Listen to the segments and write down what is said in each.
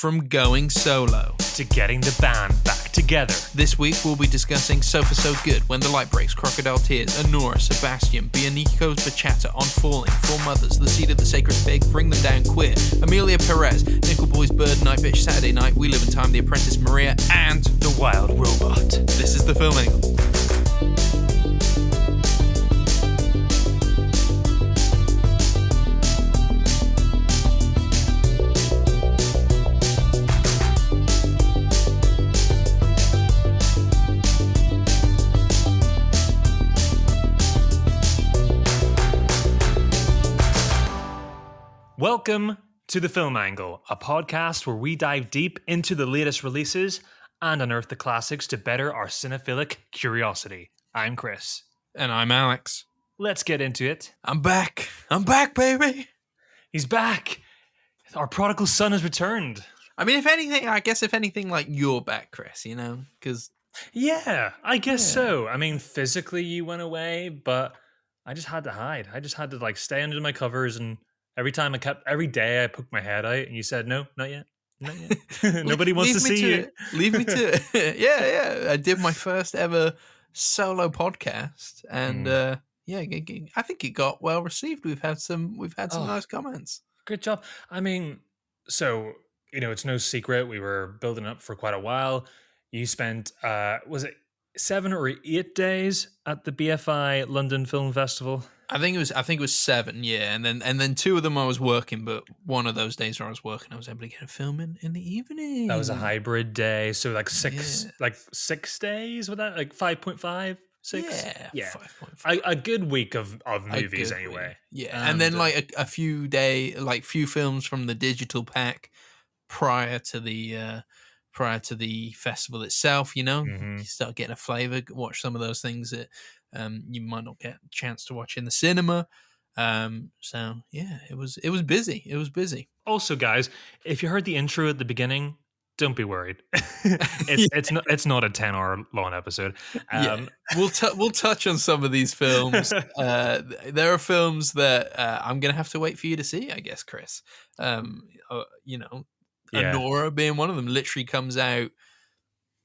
from going solo to getting the band back together. This week we'll be discussing So For So Good, When the Light Breaks, Crocodile Tears, Anora, Sebastian, Bionico's Bachata, On Falling, Four Mothers, The Seed of the Sacred Fig, Bring Them Down Queer, Emilia Pérez, Nickel Boys Bird, Nightbitch, Saturday Night, We Live in Time, The Apprentice, Maria, and The Wild Robot. This is The Film Angle. Welcome to The Film Angle, a podcast where we dive deep into the latest releases and unearth the classics to better our cinephilic curiosity. I'm Kris. And I'm Alex. Let's get into it. I'm back, baby. He's back. Our prodigal son has returned. I mean, if anything, like, you're back, Kris, you know? Because... Yeah, I guess so. I mean, physically you went away, but I just had to hide. I just had to, like, stay under my covers, and every day I poked my head out, and you said, no, not yet. Not yet. Nobody wants to see you. Leave me to it. Yeah. I did my first ever solo podcast, and I think it got well received. We've had some nice comments. Good job. I mean, so, it's no secret we were building up for quite a while. You spent, was it 7 or 8 days at the BFI London Film Festival? I think it was 7, yeah, and then 2 of them I was working, but one of those days where I was working, I was able to get a film in the evening. That was a hybrid day, so like 6 days with that, like 5.5, 6. Yeah, 5.5. A good week of movies anyway. Week. Yeah, and then like a few films from the digital pack prior to the festival itself. You start getting a flavor, watch some of those things that you might not get a chance to watch in the cinema. So yeah, it was busy. It was busy. Also, guys, if you heard the intro at the beginning, don't be worried. It's not a 10-hour long episode. We'll touch on some of these films. There are films that I'm gonna have to wait for you to see, I guess, Kris. Anora being one of them, literally comes out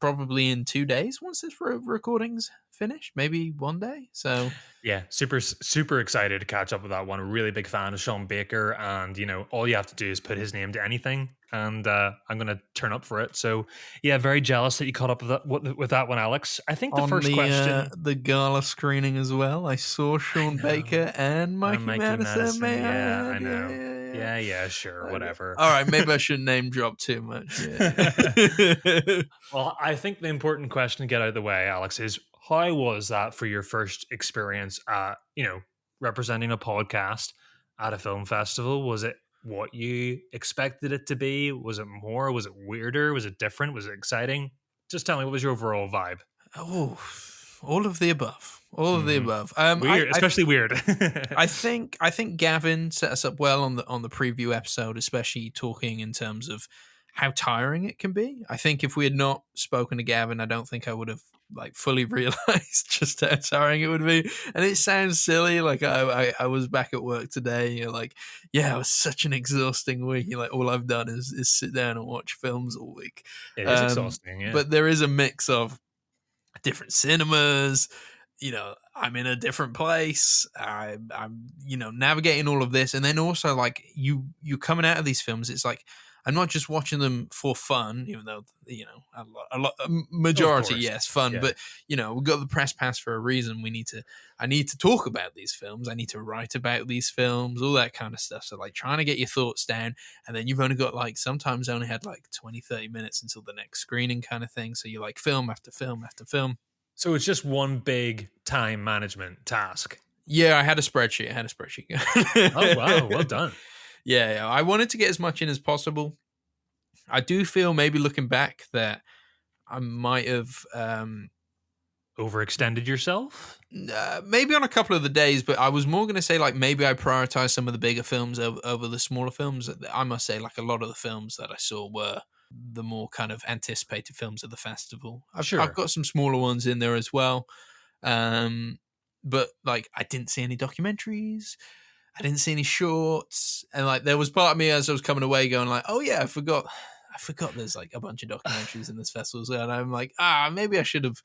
probably in 2 days once this recording's finished, maybe 1 day. So yeah, super excited to catch up with that one. Really big fan of Sean Baker, and all you have to do is put his name to anything, and I'm gonna turn up for it. So yeah, very jealous that you caught up with that one, Alex. I think the first question, the gala screening as well, I saw Sean Baker and Mikey Madison. I know. Yeah, sure, whatever. All right, maybe I shouldn't name drop too much. Yeah. Well, I think the important question to get out of the way, Alex, is how was that for your first experience at, representing a podcast at a film festival? Was it what you expected it to be? Was it more? Was it weirder? Was it different? Was it exciting? Just tell me, what was your overall vibe? Oh, all of the above. Weird, especially weird. I think Gavin set us up well on the preview episode, especially talking in terms of how tiring it can be. I think if we had not spoken to Gavin, I don't think I would have fully realized just how tiring it would be. And it sounds silly. Like I was back at work today. It was such an exhausting week. All I've done is sit down and watch films all week. It is exhausting, yeah. But there is a mix of different cinemas. I'm in a different place. I'm navigating all of this, and then also you coming out of these films. It's like I'm not just watching them for fun, even though a majority, yes, fun. Yeah. But we've got the press pass for a reason. I need to talk about these films. I need to write about these films, all that kind of stuff. So trying to get your thoughts down, and then you've only got sometimes only had 20, 30 minutes until the next screening kind of thing. So you're film after film after film. So it's just one big time management task. Yeah, I had a spreadsheet. Oh, wow. Well done. Yeah. I wanted to get as much in as possible. I do feel, maybe looking back, that I might have... overextended yourself? Maybe on a couple of the days, but I was more going to say maybe I prioritized some of the bigger films over the smaller films. I must say a lot of the films that I saw were the more kind of anticipated films of the festival. I've got some smaller ones in there as well. But I didn't see any documentaries. I didn't see any shorts. And there was part of me as I was coming away going oh yeah, I forgot I forgot there's like a bunch of documentaries in this festival, and I'm like, maybe I should have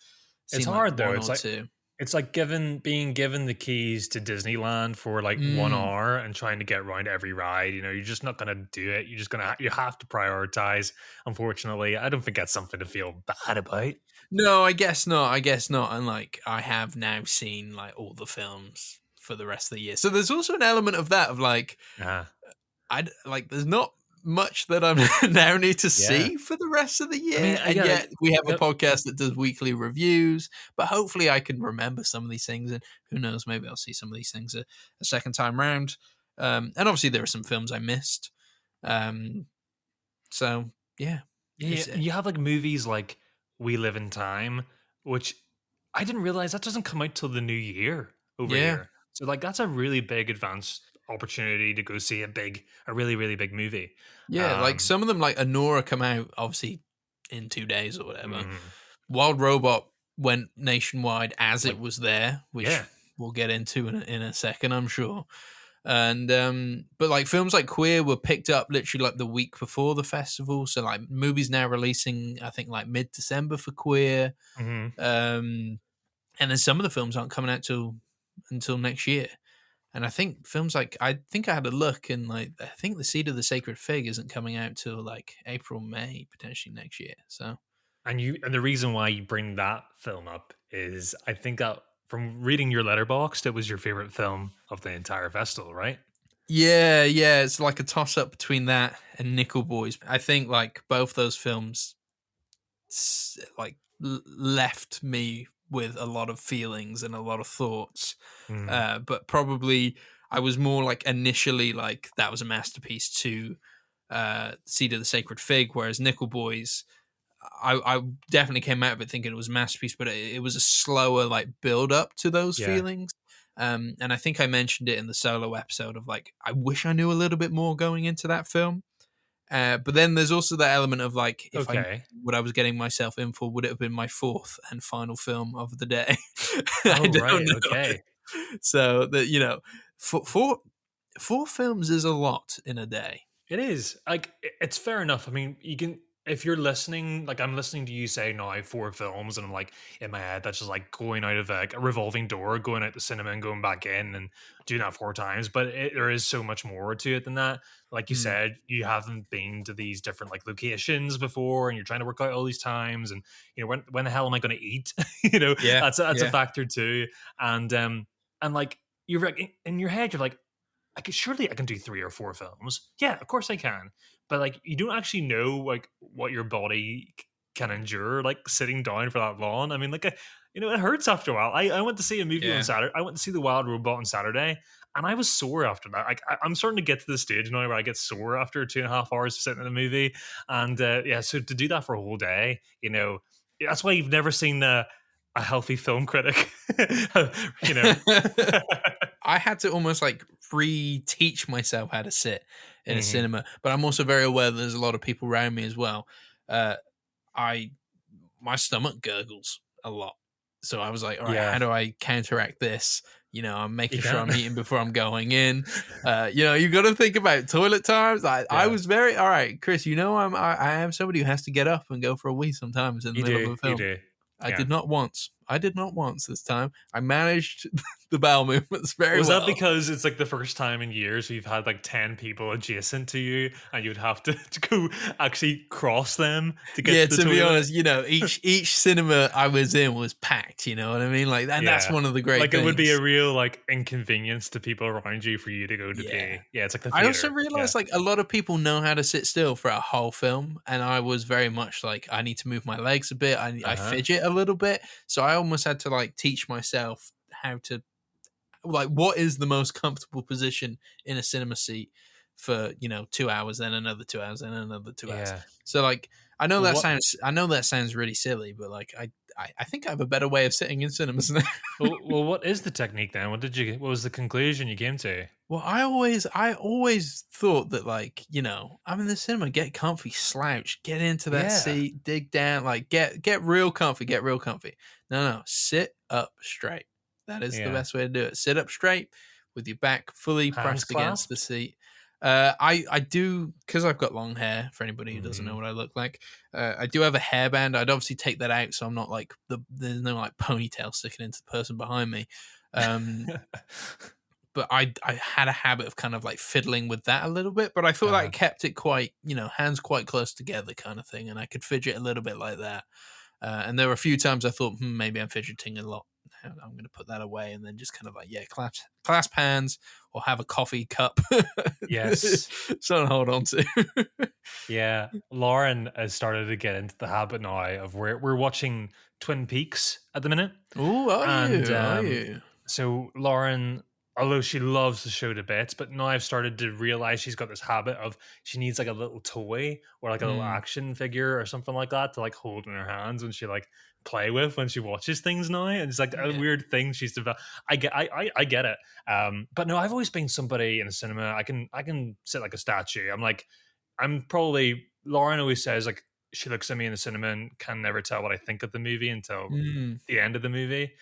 It's seen like hard though. one or two. It's like being given the keys to Disneyland for like 1 hour and trying to get around every ride. You know, you're just not gonna do it. You're just gonna you have to prioritize. Unfortunately, I don't think that's something to feel bad about. No, I guess not. I guess not. And like, I have now seen like all the films for the rest of the year, so there's also an element of that of like, there's not much that I now need to Yeah. see for the rest of the year. I mean, And yeah, yet like, we have a podcast that does weekly reviews, but hopefully I can remember some of these things. And who knows, maybe I'll see some of these things a second time round. And obviously there are some films I missed. So yeah. yeah, you have like movies like We Live in Time, which I didn't realize that doesn't come out till the new year over Yeah. here. So like that's a really big advanced opportunity to go see a really really big movie. Yeah, like some of them, like Anora, come out obviously in 2 days or whatever. Mhm. Wild Robot went nationwide as Like, it was there, which yeah. we'll get into in a second, I'm sure. And but like films like Queer were picked up literally like the week before the festival. So like movies now releasing, I think like mid-December for Queer. Mhm. And then some of the films aren't coming out until next year. And I think films like, I think I had a look, and like I think The Seed of the Sacred Fig isn't coming out till like April, May potentially next year. So And the reason why you bring that film up is I think that from reading your letterboxd, it was your favorite film of the entire festival, right? yeah, it's like a toss up between that and Nickel Boys. I think like both those films like left me with a lot of feelings and a lot of thoughts. Mm. But probably I was more like initially like that was a masterpiece to Seed of the Sacred Fig, whereas Nickel Boys, I definitely came out of it thinking it was a masterpiece, but it was a slower like build up to those Yeah. feelings. And I think I mentioned it in the solo episode of like, I wish I knew a little bit more going into that film. But then there's also that element of like, if I knew Okay. what I was getting myself in for, would it have been my fourth and final film of the day? I Oh, don't right. know. Okay. So that, you know, four films is a lot in a day. It is like it's fair enough. I mean, you can if you're listening, like I'm listening to you say now 4 films, and I'm like in my head that's just like going out of like a revolving door, going out the cinema and going back in and doing that 4 times. But there is so much more to it than that. Like you Mm, said, you haven't been to these different like locations before, and you're trying to work out all these times, and you know when the hell am I going to eat? You know yeah, that's a yeah. factor too, and like you're like in your head you're like surely I can do 3 or 4 films. Yeah, of course I can. But like, you don't actually know like what your body can endure, like sitting down for that long. I mean, like, it hurts after a while. I went to see a movie on Yeah. Saturday. I went to see The Wild Robot on Saturday, and I was sore after that. Like, I'm starting to get to the stage now where I get sore after 2.5 hours sitting in a movie. And yeah, so to do that for a whole day, that's why you've never seen a healthy film critic, you know. I had to almost like re-teach myself how to sit in a Mhm. cinema, but I'm also very aware that there's a lot of people around me as well. Uh, I My stomach gurgles a lot, so I was like, all right, how Yeah. do I counteract this? I'm You making sure can't. I'm eating before I'm going in. You got to think about toilet times. I Yeah. was very all right, Chris. I am somebody who has to get up and go for a wee sometimes in the You middle of do, a you film. do. I Yeah. did not once. I did not once this time. I managed the bowel movements very Was that well. because it's like the first time in years we've had like 10 people adjacent to you and you'd have to go actually cross them to get Yeah, to the to be toilet? honest, each cinema I was in was packed. You know what I mean? Like, and that's Yeah. one of the great Like it would be a things. real like inconvenience to people around you for you to go to Yeah. pee. Yeah, it's like the I also theater. Yeah. realized like a lot of people know how to sit still for a whole film, and I was very much like, I need to move my legs a bit. I Uh-huh. fidget a little bit, so I almost had to like teach myself how to, like, what is the most comfortable position in a cinema seat for 2 hours, then another 2 hours, then another 2 hours. Yeah. So like, Well, what I know that sounds really silly, but like I think I have a better way of sitting in cinemas now. well, what is the technique then? What was the conclusion you came to? Well, I always thought that, like, I'm in the cinema, get comfy, slouch, get into that Yeah. seat, dig down, like get real comfy, get real comfy. No, sit up straight. That is the Yeah. best way to do it. Sit up straight with your back fully Hands pressed against the clasped? seat. I do, because I've got long hair. For anybody who doesn't know what I look like, I do have a hairband. I'd obviously take that out, so I'm not like there's no like ponytail sticking into the person behind me. But I had a habit of kind of like fiddling with that a little bit. But I thought that kept it quite, hands quite close together kind of thing, and I could fidget a little bit like that. And there were a few times I thought, maybe I'm fidgeting a lot. I'm going to put that away, and then just kind of like, clasp hands or have a coffee cup. Yes. Something to hold on to. Yeah. Lauren has started to get into the habit now of we're watching Twin Peaks at the minute. Oh, are you? So Lauren, although she loves the show to bits, but now I've started to realize she's got this habit of she needs like a little toy or like a little action figure or something like that to like hold in her hands when she like play with when she watches things now. And it's like a weird thing she's developed. I get it. But no, I've always been somebody in a cinema. I can sit like a statue. I'm probably, Lauren always says like she looks at me in the cinema and can never tell what I think of the movie until the end of the movie.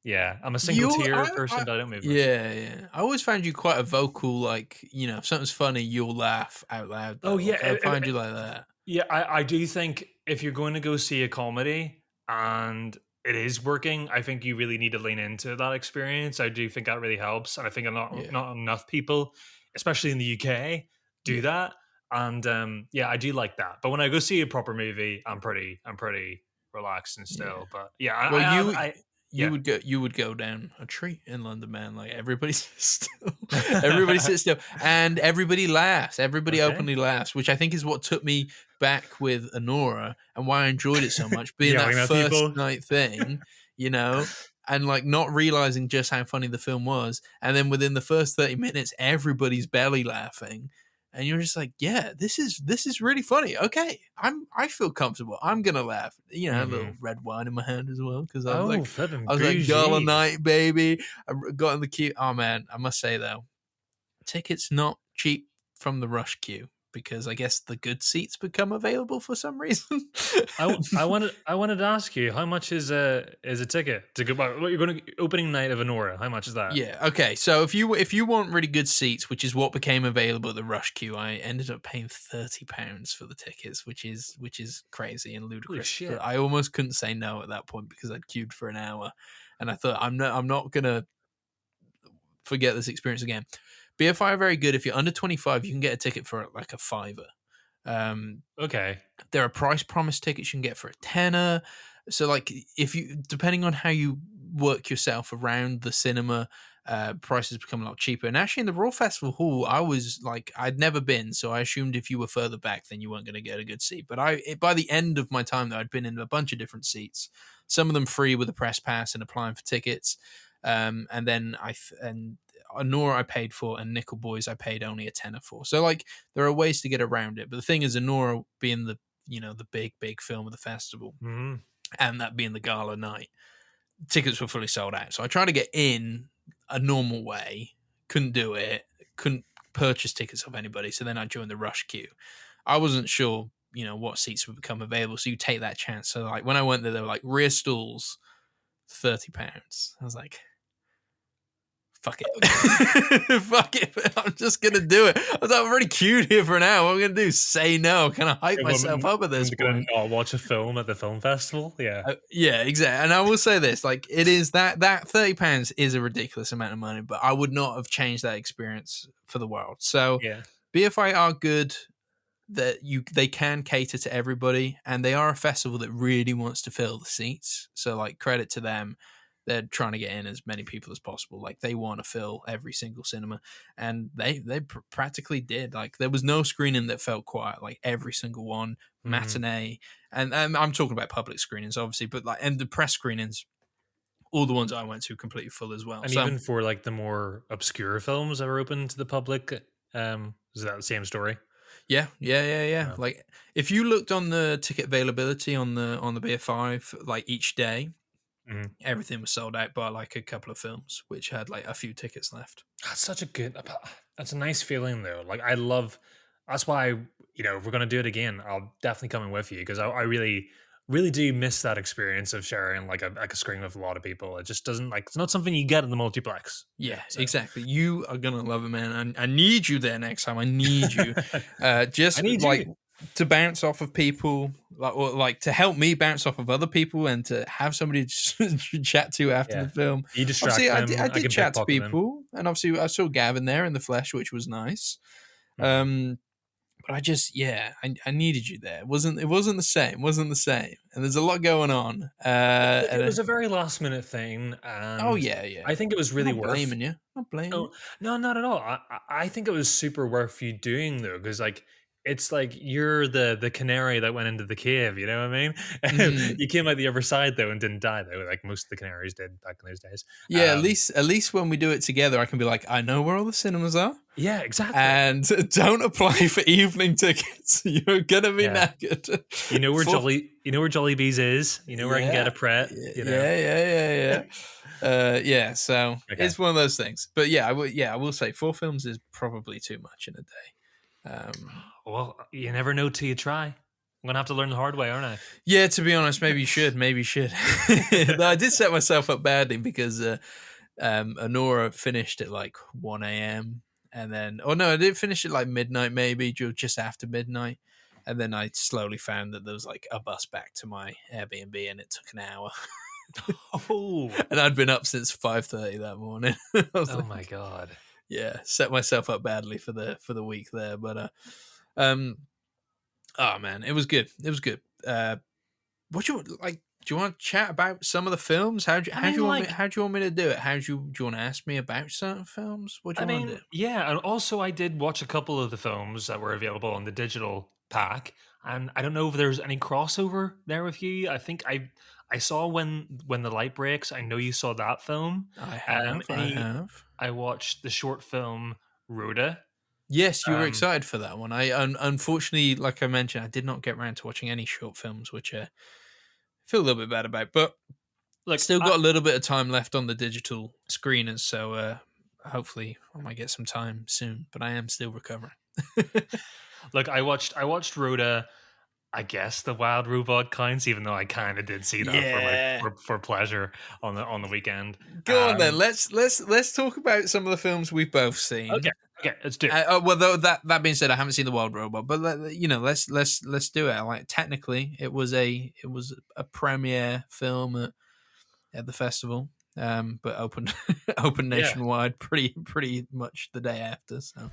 Yeah, I'm a single tier person, but I don't move much. Yeah. I always found you quite a vocal, like, if something's funny, you'll laugh out loud. Though. Oh, yeah. Like, I find you like that. Yeah, I do think if you're going to go see a comedy and it is working, I think you really need to lean into that experience. I do think that really helps. And I think not enough people, especially in the UK, do that. And I do like that. But when I go see a proper movie, I'm pretty relaxed and still. But yeah, you would go down a tree in London, man. Like everybody sits still, and everybody laughs. Everybody openly laughs, which I think is what took me back with Anora and why I enjoyed it so much. Being that first night thing, and like not realizing just how funny the film was, and then within the first 30 minutes, everybody's belly laughing. And you're just like, yeah, this is really funny. Okay, I feel comfortable. I'm gonna laugh. A little red wine in my hand as well because I was like, gala night, baby. I got in the queue. Oh man, I must say though, tickets not cheap from the rush queue because I guess the good seats become available for some reason. I wanted to ask you, how much is a ticket to go? What you're going to opening night of Anora? How much is that? Yeah, okay. So if you want really good seats, which is what became available at the rush queue, I ended up paying £30 for the tickets, which is crazy and ludicrous. Shit. I almost couldn't say no at that point because I'd queued for an hour, and I thought I'm not gonna forget this experience again. BFI are very good. If you're under 25, you can get a ticket for like a £5. Okay. There are price promise tickets you can get for a tenner. So like if you, depending on how you work yourself around the cinema, prices become a lot cheaper. And actually in the Royal Festival Hall, I was like, I'd never been, so I assumed if you were further back, then you weren't going to get a good seat. But by the end of my time, though, I'd been in a bunch of different seats, some of them free with a press pass and applying for tickets. And then Anora I paid for, and Nickel Boys I paid only a tenner for. So like there are ways to get around it. But the thing is, Anora being the big film of the festival, and that being the gala night, tickets were fully sold out. So I tried to get in a normal way, couldn't do it, couldn't purchase tickets off anybody. So then I joined the rush queue. I wasn't sure, what seats would become available. So you take that chance. So like when I went there, they were like rear stools, £30. I was like, fuck it. Fuck it. I'm just going to do it. I was like, I've already queued here for an hour. What am I going to do? Say no. Can I hype myself up at this point? Not watch a film at the film festival? Yeah. Yeah, exactly. And I will say this, like it is that £30 is a ridiculous amount of money, but I would not have changed that experience for the world. So BFI are good that they can cater to everybody, and they are a festival that really wants to fill the seats. So like credit to them. They're trying to get in as many people as possible. Like they want to fill every single cinema, and they practically did. Like there was no screening that felt quiet. Like every single one, matinee, and I'm talking about public screenings, obviously, but like and the press screenings, all the ones I went to completely full as well. And even for like the more obscure films that are open to the public, is that the same story? Yeah. Wow. Like if you looked on the ticket availability on the BFI for, like each day. Everything was sold out by like a couple of films, which had like a few tickets left. That's a nice feeling though. Like that's why, if we're going to do it again, I'll definitely come in with you because I really really do miss that experience of sharing like a screen with a lot of people. It just doesn't like it's not something you get in the multiplex. Yeah, So exactly. You are gonna love it, man. I need you there next time. I need you. I Just need like you. to bounce off of people, like or like to help me bounce off of other people, and to have somebody to chat to after the Yeah. film. You Obviously, distract I did, them. I I did can chat to pickpocket them. people, and obviously I saw Gavin there in the flesh, which was nice. Mhm. But I just, yeah, I needed you there. It wasn't the same. Wasn't the same. And there's a lot going on. Look, it was a very last minute thing, Oh and yeah, yeah. I think it was I'm really not worth. blaming you. Not blaming No, you. no, not at all. I think it was super worth you doing though, because like it's like you're the canary that went into the cave. You know what I mean? Mm. You came out the other side though and didn't die though, like most of the canaries did back in those days. Yeah, Um, at least when we do it together, I can be like, I know where all the cinemas are, yeah, exactly. and don't apply for evening tickets. You're gonna be Yeah, knackered. You know where Jolly Bees is. You know where I can get Yeah, a Pret. yeah, You know. yeah, yeah. So Okay. it's one of those things. But yeah, I will say 4 films is probably too much in a day. Well, you never know till you try. I'm gonna have to learn the hard way, aren't I? Yeah, to be honest, maybe you should. Maybe you should. Though I did set myself up badly because Anora finished at like 1 a.m. And then, oh no, I did finish at like midnight, maybe just after midnight. And then I slowly found that there was like a bus back to my Airbnb, and it took an hour. Oh, And I'd been up since 5:30 that morning. I was oh my like, god. yeah, set myself up badly for the week there. But um, oh man, it was good. It was good. What you like? Do you want to chat about some of the films? I mean, like, How do you want me to do it? Do you want to ask me about certain films? What do I you want to mean, do? yeah, and also I did watch a couple of the films that were available on the digital pack, and I don't know if there's any crossover there with you. I think I saw when the light breaks. I know you saw that film. I have. I Any have. I watched the short film Rhoda. Yes, you were Um, excited for that one. Unfortunately, like I mentioned, I did not get around to watching any short films, which I feel a little bit bad about. But look, still got a little bit of time left on the digital screeners, so hopefully I might get some time soon. But I am still recovering. I watched Rhoda. I guess the Wild Robot counts, even though I kind of did see that for my Yeah. for pleasure on the weekend. Go on then. Let's talk about some of the films we've both Okay, seen. okay, let's do it. Well, though that being said, I haven't seen the Wild Robot, but let's do it. Like technically, it was a premiere film at the festival, but open open Yeah. nationwide pretty much the day after. So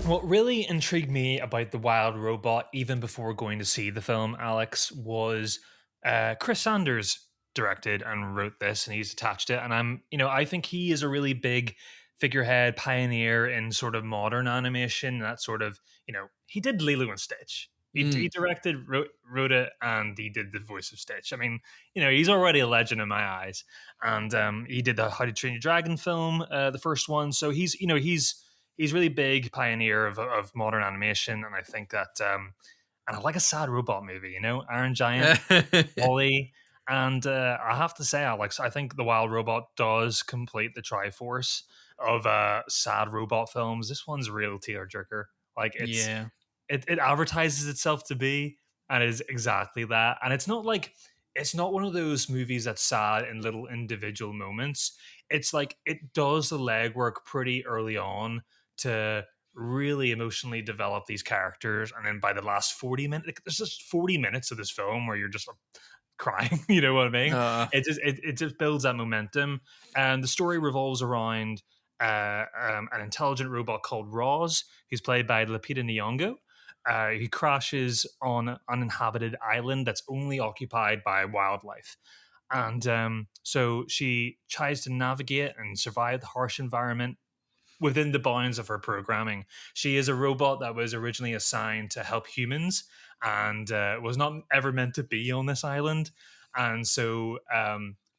What really intrigued me about the Wild Robot, even before going to see the film, Alex, was Chris Sanders directed and wrote this, and he's attached it. And I think he is a really big figurehead, pioneer in sort of modern animation. That sort of, he did Lilo and Stitch. He mm. directed, wrote it, and he did the voice of Stitch. I mean, he's already a legend in my eyes. And he did the How to Train Your Dragon film, the first one. So he's really big pioneer of modern animation, and I think that and I like a sad robot movie, Iron Giant, Wally, and I have to say, Alex, I think the Wild Robot does complete the Triforce of sad robot films. This one's a real tearjerker. Like Yeah. it advertises itself to be, and it is exactly that. And it's not one of those movies that's sad in little individual moments. It's like it does the legwork pretty early on to really emotionally develop these characters, and then by the last 40 minutes, there's just 40 minutes of this film where you're just crying. You know what I mean? Uh, It just builds that momentum, and the story revolves around an intelligent robot called Roz, who's played by Lupita Nyong'o. He crashes on an uninhabited island that's only occupied by wildlife. And so she tries to navigate and survive the harsh environment within the bounds of her programming. She is a robot that was originally assigned to help humans and was not ever meant to be on this island. And so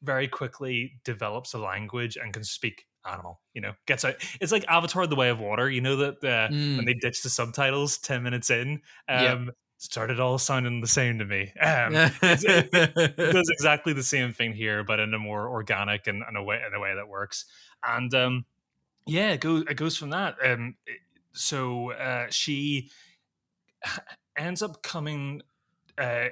very quickly develops a language and can speak animal, gets out. It's like Avatar: The Way of Water, that when mm, they ditch the subtitles 10 minutes in. yep. started all sounding the same to me. It does exactly the same thing here, but in a more organic and a way that works. And yeah, it goes from that. She ends up coming uh,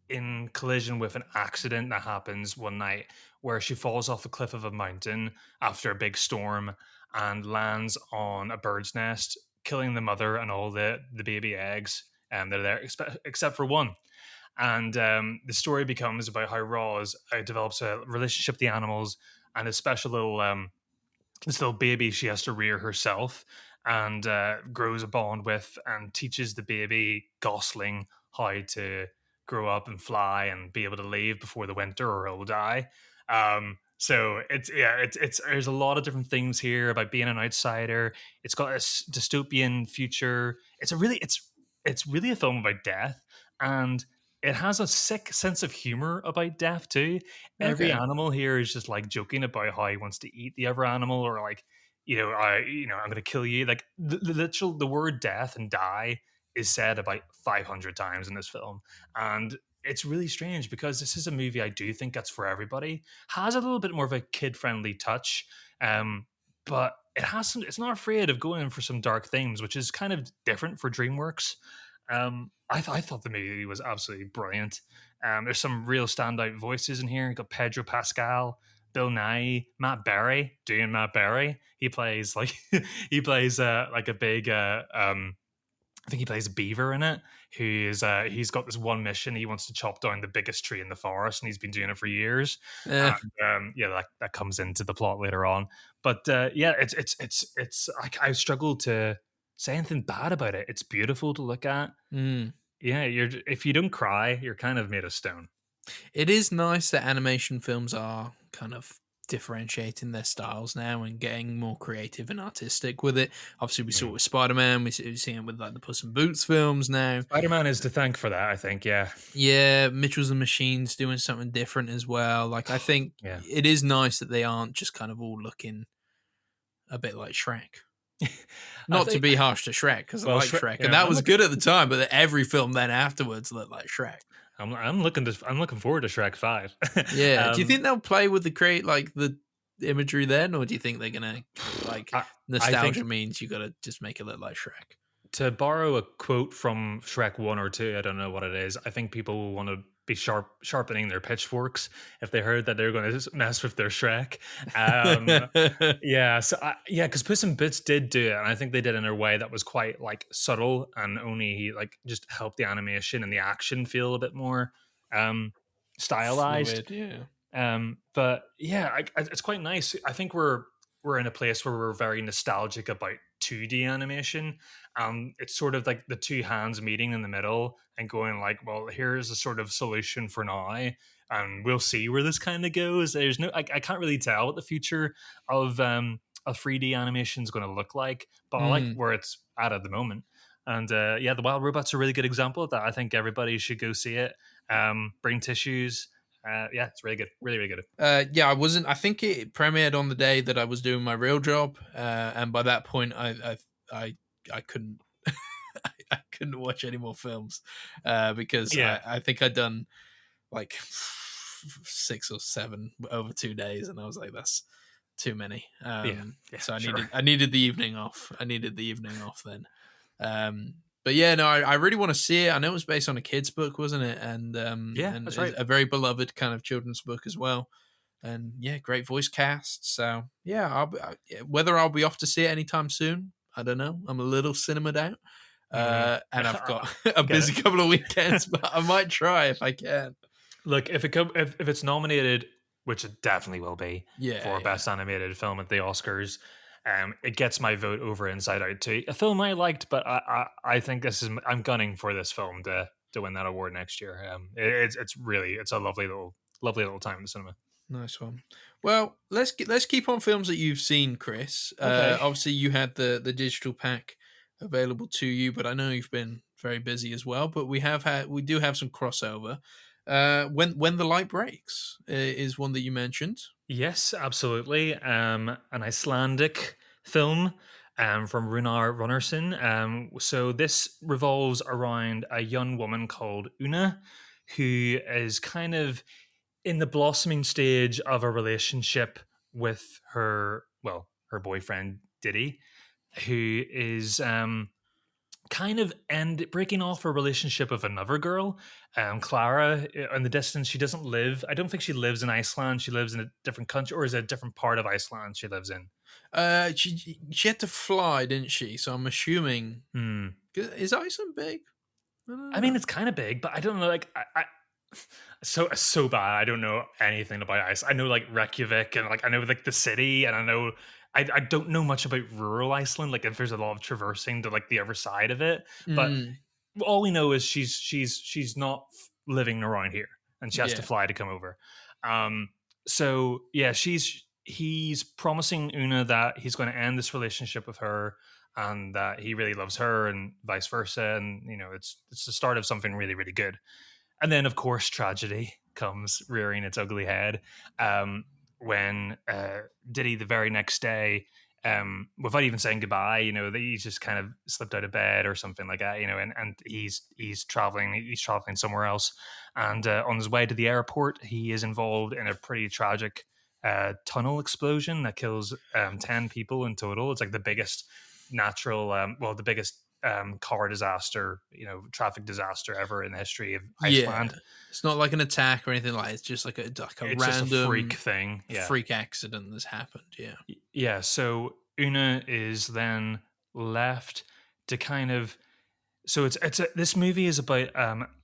in collision with an accident that happens one night where she falls off the cliff of a mountain after a big storm and lands on a bird's nest, killing the mother and all the baby eggs. And they're there except for one. And the story becomes about how Roz develops a relationship with the animals and a special little this little baby she has to rear herself and grows a bond with and teaches the baby gosling how to grow up and fly and be able to leave before the winter or it'll die. So it's there's a lot of different things here about being an outsider. It's got a dystopian future. It's really a film about death, and it has a sick sense of humor about death too. Every Okay. animal here is just like joking about how he wants to eat the other animal, or like, I'm going to kill you. Like the word death and die is said about 500 times in this film, and it's really strange because this is a movie I do think that's for everybody. Has a little bit more of a kid friendly touch, but it has some. It's not afraid of going in for some dark themes, which is kind of different for DreamWorks. I thought the movie was absolutely brilliant. There's some real standout voices in here. You got Pedro Pascal, Bill Nye, Matt Berry doing Matt Berry. He plays like like a big I think he plays Beaver in it. Who is he's got this one mission. He wants to chop down the biggest tree in the forest, and he's been doing it for years. Yeah. And that comes into the plot later on. But yeah, it's I struggle to say anything bad about it. It's beautiful to look at. Mm. Yeah, if you don't cry, you're kind of made of stone. It is nice that animation films are kind of differentiating their styles now and getting more creative and artistic with it. Obviously, we saw it with Spider-Man. We see it with like the Puss in Boots films now. Spider-Man is to thank for that, I think. Yeah, Yeah, Mitchell's and Machines doing something different as well. Like, I think yeah. it is nice that they aren't just kind of all looking a bit like Shrek. I Not to think. be harsh to Shrek, because I Well, like Shrek, and yeah, that was good at the time. But every film then afterwards looked like Shrek. I'm looking forward to Shrek 5. Yeah. Do you um, think they'll play with the imagery then, or do you think they're gonna like I, I nostalgia think, means you gotta just make it look like Shrek? to borrow a quote from Shrek 1 or 2, I don't know what it is. I think people will want to be sharpening their pitchforks if they heard that they're going to mess with their Shrek. Um, yeah, yeah, because Puss in Boots did do it, and I think they did it in a way that was quite like subtle and only like just helped the animation and the action feel a bit more stylized. Fluid, yeah. But yeah, it's quite nice. I think we're in a place where we're very nostalgic about 2D animation. It's sort of like the two hands meeting in the middle and going like, well, here's a sort of solution for now, and we'll see where this kind of goes. There's no, I can't really tell what the future of 3D animation is going to look like, but I like Mm. where it's at the moment. And yeah, the Wild Robot's a really good example of that. I think everybody should go see it. Bring tissues. Yeah, it's really good. Really, really good. Yeah, I wasn't. I think it premiered on the day that I was doing my real job, and by that point, I couldn't I couldn't watch any more films because Yeah. I think I'd done like 6 or 7 over 2 days, and I was like, that's too many. Yeah. So Sure. I needed the evening off. I needed the evening off then. But yeah, no, I really want to see it. I know it was based on a kid's book, wasn't it? Yeah, And that's it's right. a very beloved kind of children's book as well. And yeah, great voice cast. So yeah, whether I'll be off to see it anytime soon, I don't know. I'm a little cinemaed out, and I've got a Get busy it. couple of weekends, but I might try if I can. Look, if it's nominated, which it definitely will be, Yeah, for yeah. best animated film at the Oscars, it gets my vote over Inside Out too. A film I liked, but I think I'm gunning for this film to win that award next year. It's really it's a lovely little time in the cinema. Nice one. Well, let's keep on films that you've seen, Chris. Okay. Obviously, you had the digital pack available to you, but I know you've been very busy as well. But we do have some crossover. When the light breaks is one that you mentioned. Yes, absolutely. An Icelandic film. from Runar Runnerson. So this revolves around a young woman called Una, who is kind of in the blossoming stage of a relationship with her boyfriend Diddy, who is kind of breaking off a relationship with another girl, Clara. In the distance, she doesn't live. I don't think she lives in Iceland. She lives in a different country, or is it a different part of Iceland she lives in? She had to fly, didn't she? So I'm assuming, Hmm. is Iceland big? I I don't mean, know. it's kind of big, but I don't know. Like, so bad. I don't know anything about ice. I know like Reykjavik, and like I know like the city, and I know I don't know much about rural Iceland. Like if there's a lot of traversing to like the other side of it, but Mm, all we know is she's not living around here, and she has to yeah, fly to come over. So yeah, he's promising Una that he's going to end this relationship with her, and that he really loves her, and vice versa. And you know, it's the start of something really really good. And then, of course, tragedy comes rearing its ugly head when Diddy, the very next day, without even saying goodbye, you know, he's just kind of slipped out of bed or something like that, you know, and he's traveling somewhere else, and on his way to the airport, he is involved in a pretty tragic tunnel explosion that kills 10 people in total. It's like the biggest natural, the biggest car disaster, you know, traffic disaster ever in the history of yeah. Iceland. It's not like an attack or anything like that. It's just like a It's just a freak random thing. Yeah. freak accident that's happened. Yeah, Yeah. So Una is then left to kind of this movie is about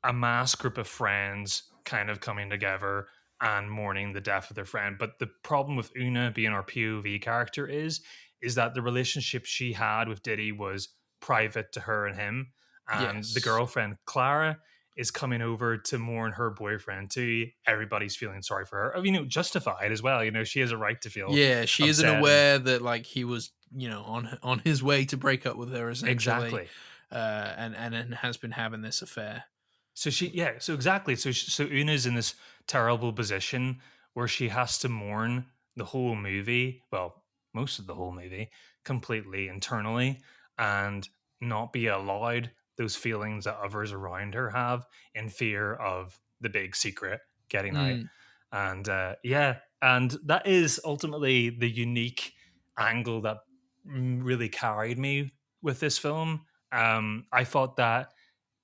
a mass group of friends kind of coming together and mourning the death of their friend. But the problem with Una being our POV character is that the relationship she had with Diddy was private to her and him, and the yes. girlfriend Clara is coming over to mourn her boyfriend too. Everybody's feeling sorry for her. I mean, justified as well. You know, she has a right to feel Yeah, she isn't upset and aware that like he was, on his way to break up with her essentially, exactly. and has been having this affair. So exactly. So Una's in this terrible position where she has to mourn the whole movie, well, most of the whole movie, completely internally, and not be allowed those feelings that others around her have, in fear of the big secret getting out. Mm, And and that is ultimately the unique angle that really carried me with this film. I thought that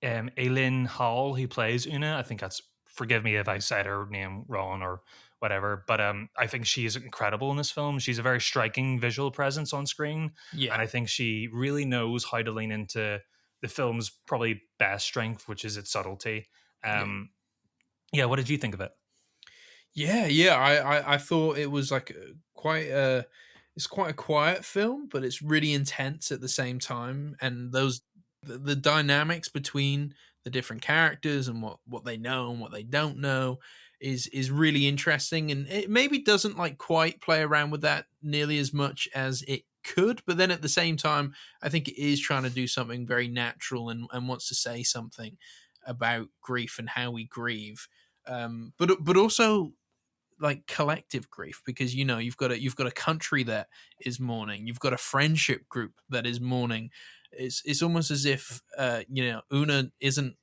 Aileen Hall, who plays Una, I think that's, forgive me if I said her name wrong or whatever, but I think she is incredible in this film. She's a very striking visual presence on screen, yeah, and I think she really knows how to lean into the film's probably best strength, which is its subtlety. yeah. Um, yeah, what did you think of it? Yeah, yeah. I thought it was like quite a it's quite a quiet film, but it's really intense at the same time. And the dynamics between the different characters and what they know and what they don't know is really interesting. And it maybe doesn't like quite play around with that nearly as much as it could, but then at the same time, I think it is trying to do something very natural and wants to say something about grief and how we grieve. But also like collective grief because you've got a country that is mourning, you've got a friendship group that is mourning. It's almost as if Una isn't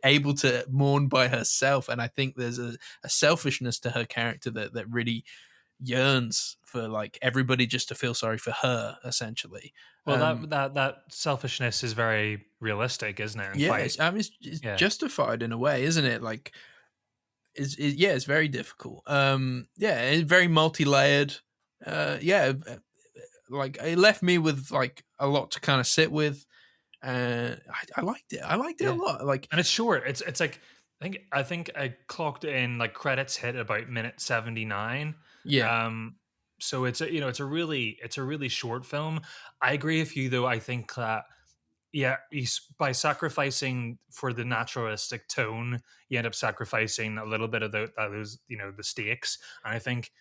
able to mourn by herself, and I think there's a selfishness to her character that really yearns for like everybody just to feel sorry for her essentially. Well, um that selfishness is very realistic, isn't it? And yeah, quite, it's yeah, justified in a way, isn't it? Like yeah, it's very difficult. Yeah, it's very multi-layered. Yeah, like it left me with like a lot to kind of sit with. I liked it. I liked it a yeah. lot. Like, And it's short. It's like I think I clocked in like credits hit about minute 79. yeah, Um so it's a really short film. I agree with you though. I think that yeah, by sacrificing for the naturalistic tone, you end up sacrificing a little bit of those, you know, the stakes. And I think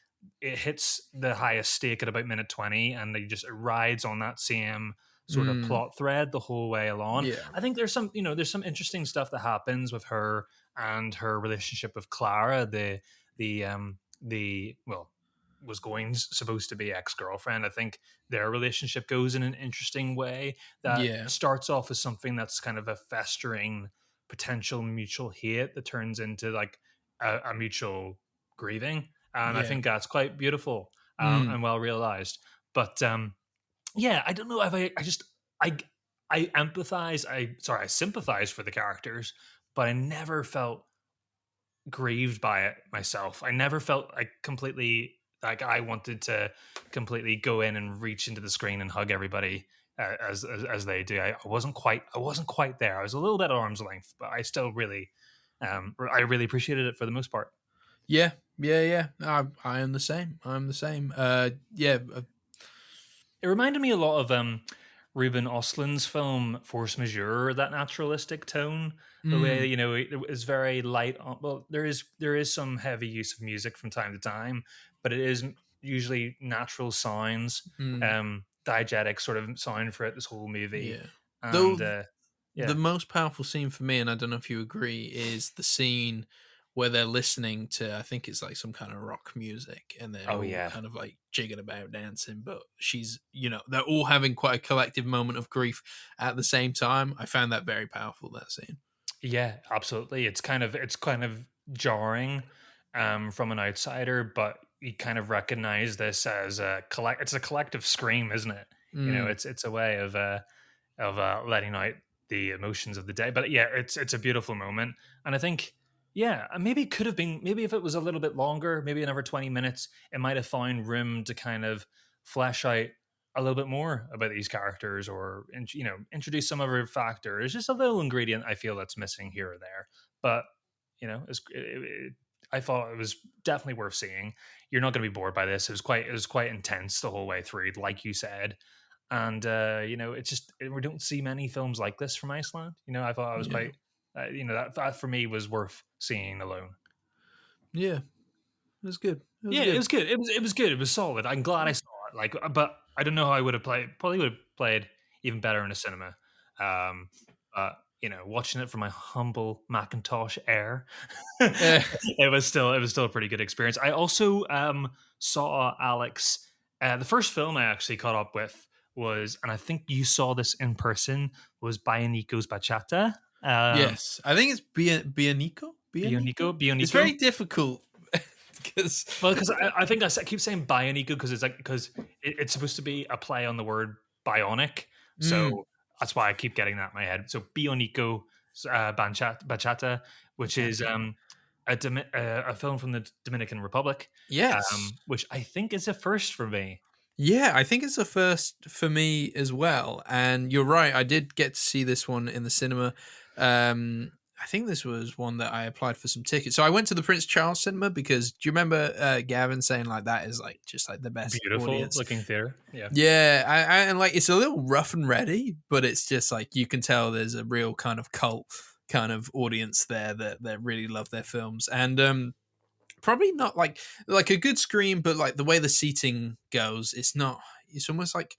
it hits the highest stake at about minute 20, and it just rides on that same sort of mm, plot thread the whole way along. yeah, I think there's some interesting stuff that happens with her and her relationship with Clara, the was supposed to be ex-girlfriend. I think their relationship goes in an interesting way that Yeah. starts off as something that's kind of a festering potential mutual hate that turns into like a mutual grieving, and I Yeah. think that's quite beautiful Mm. and well realized. But yeah, I don't know if I I empathize. I sympathize for the characters, but I never felt grieved by it myself. I never felt like completely like I wanted to completely go in and reach into the screen and hug everybody as they do. I wasn't quite there. I was a little bit at arm's length, but I still really I really appreciated it for the most part. Yeah. Yeah. Yeah. I am the same. I'm the same. Yeah. It reminded me a lot of Ruben Östlund's film Force Majeure, that naturalistic tone, the way Mm. it is very light. Well, there is some heavy use of music from time to time, but it is usually natural sounds, Mm. diegetic sort of sound for it. This whole movie, Yeah. and Though the yeah, most powerful scene for me, and I don't know if you agree, is the scene where they're listening to, I think it's like some kind of rock music, and they're oh all yeah, kind of like jigging about dancing, but she's, they're all having quite a collective moment of grief at the same time. I found that very powerful, that scene. yeah, absolutely. It's kind of jarring from an outsider, but you kind of recognize this as a collect. It's a collective scream, isn't it? Mm, It's a way of letting out the emotions of the day. But yeah, it's a beautiful moment, and I think yeah, maybe it could have been maybe if it was a little bit longer, maybe another 20 minutes, it might have found room to kind of flesh out a little bit more about these characters or introduce some other factors, just a little ingredient I feel that's missing here or there. But I thought it was definitely worth seeing. You're not going to be bored by this. It was quite intense the whole way through, like you said. And we don't see many films like this from Iceland. I thought I was yeah. quite that for me was worth seeing alone. Yeah. It was good. It was Yeah, it good. was good. It was good. It was solid. I'm glad I saw it. Like, but I don't know how I would have played. Probably would have played even better in a cinema. Um, but watching it from my humble Macintosh Air, Eh, it was still a pretty good experience. I also saw Alex. The first film I actually caught up with was, and I think you saw this in person, was Bionico's Bachata. yes. I think it's Bionico? Bionico? It's Bionico. very difficult because. Well, because I think I keep saying Bionico because it's supposed to be a play on the word bionic, Mm, so that's why I keep getting that in my head. So Bionico Bachata, which is okay. a film from the Dominican Republic, Yes. which I think is a first for me. Yeah, I think it's a first for me as well. And you're right, I did get to see this one in the cinema. I think this was one that I applied for some tickets. So I went to the Prince Charles cinema because do you remember Gavin saying like that is like just like the best Beautiful audience? looking theater, yeah. Yeah, and like it's a little rough and ready, but it's just like you can tell there's a real kind of cult kind of audience there that really love their films. And probably not like a good screen, but like the way the seating goes, it's not. It's almost like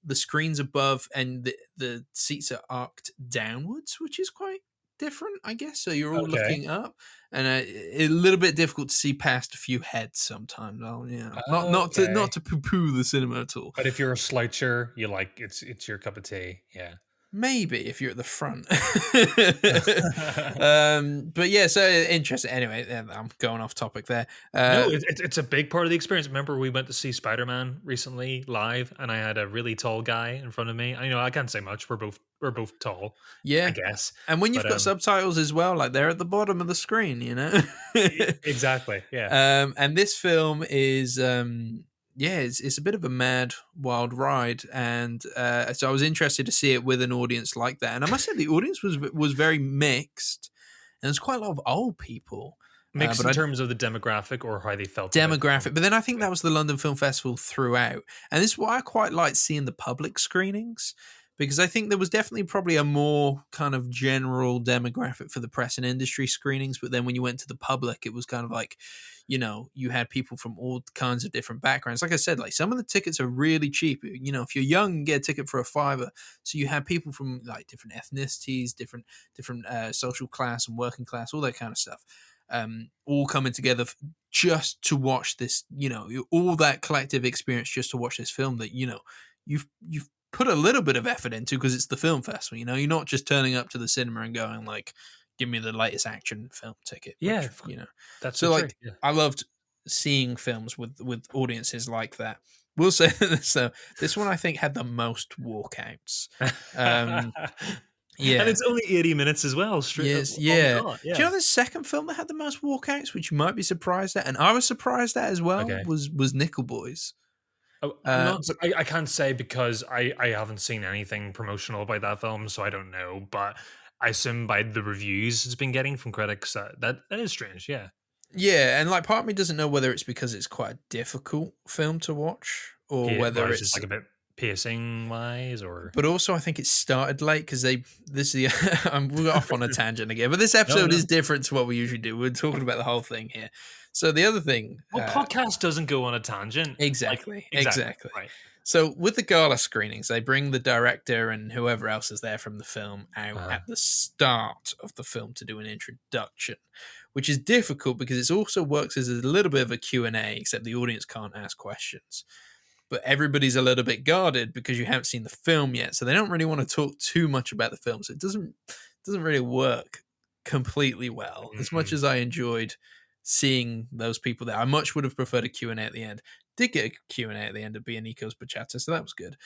the screen's above and the seats are arced downwards, which is quite different, I guess. So you're all Okay. looking up, and a little bit difficult to see past a few heads sometimes. Oh, yeah, not Okay. to poo poo the cinema at all. But if you're a sloucher, you like it's your cup of tea. Yeah. Maybe if you're at the front. But yeah, so interesting. Anyway, I'm going off topic there. No, Uh, it's a big part of the experience. Remember, we went to see Spider Man recently live, and I had a really tall guy in front of me. I can't say much. We're both tall, I yeah, guess. and when you've But got subtitles as well, like they're at the bottom of the screen, exactly, yeah. And this film is, yeah, it's a bit of a mad, wild ride, and so I was interested to see it with an audience like that. And I must say, the audience was very mixed, and there's quite a lot of old people. Mixed But in I terms of the demographic or how they felt about the demographic. film. But then I think that was the London Film Festival throughout. And this is why I quite like seeing the public screenings because I think there was definitely probably a more kind of general demographic for the press and industry screenings. But then when you went to the public, it was kind of like, you had people from all kinds of different backgrounds. Like I said, like some of the tickets are really cheap. If you're young, you get a ticket for $5. So you have people from like different ethnicities, different social class and working class, all that kind of stuff. all coming together just to watch this, all that collective experience just to watch this film that, you've put a little bit of effort into because it's the film festival. You're not just turning up to the cinema and going like, give me the latest action film ticket. Yeah, Which, that's so so like true. Yeah. I loved seeing films with audiences like that. We'll say so. This one I think had the most walkouts. Um, And yeah. it's only 80 minutes as well, straight Yes, on the yeah. dot. Do you Yeah. know the second film that had the most walkouts, which you might be surprised at, and I was surprised at as well, Okay. was Nickel Boys. Oh, I'm not. But I can't say because I haven't seen anything promotional about that film, so I don't know. But I assume by the reviews it's been getting from critics that is strange. Yeah. yeah, and like part of me doesn't know whether it's because it's quite a difficult film to watch or Well, whether it's just it's. like a bit pacing wise, or But also, I think it started late because this is we're off on a tangent again. But this no, episode no. is different to what we usually do. We're talking about the whole thing here. So the other thing, Well, podcast doesn't go on a tangent. Like, exactly. right. So with the gala screenings, they bring the director and whoever else is there from the film out Uh, at the start of the film to do an introduction, which is difficult because it also works as a little bit of a Q&A, except the audience can't ask questions. But everybody's a little bit guarded because you haven't seen the film yet, so they don't really want to talk too much about the film. So it doesn't really work completely well. As much as I enjoyed seeing those people there, I much would have preferred a Q&A at the end. Did get a Q&A at the end of Bionico's Bachata, so that was good.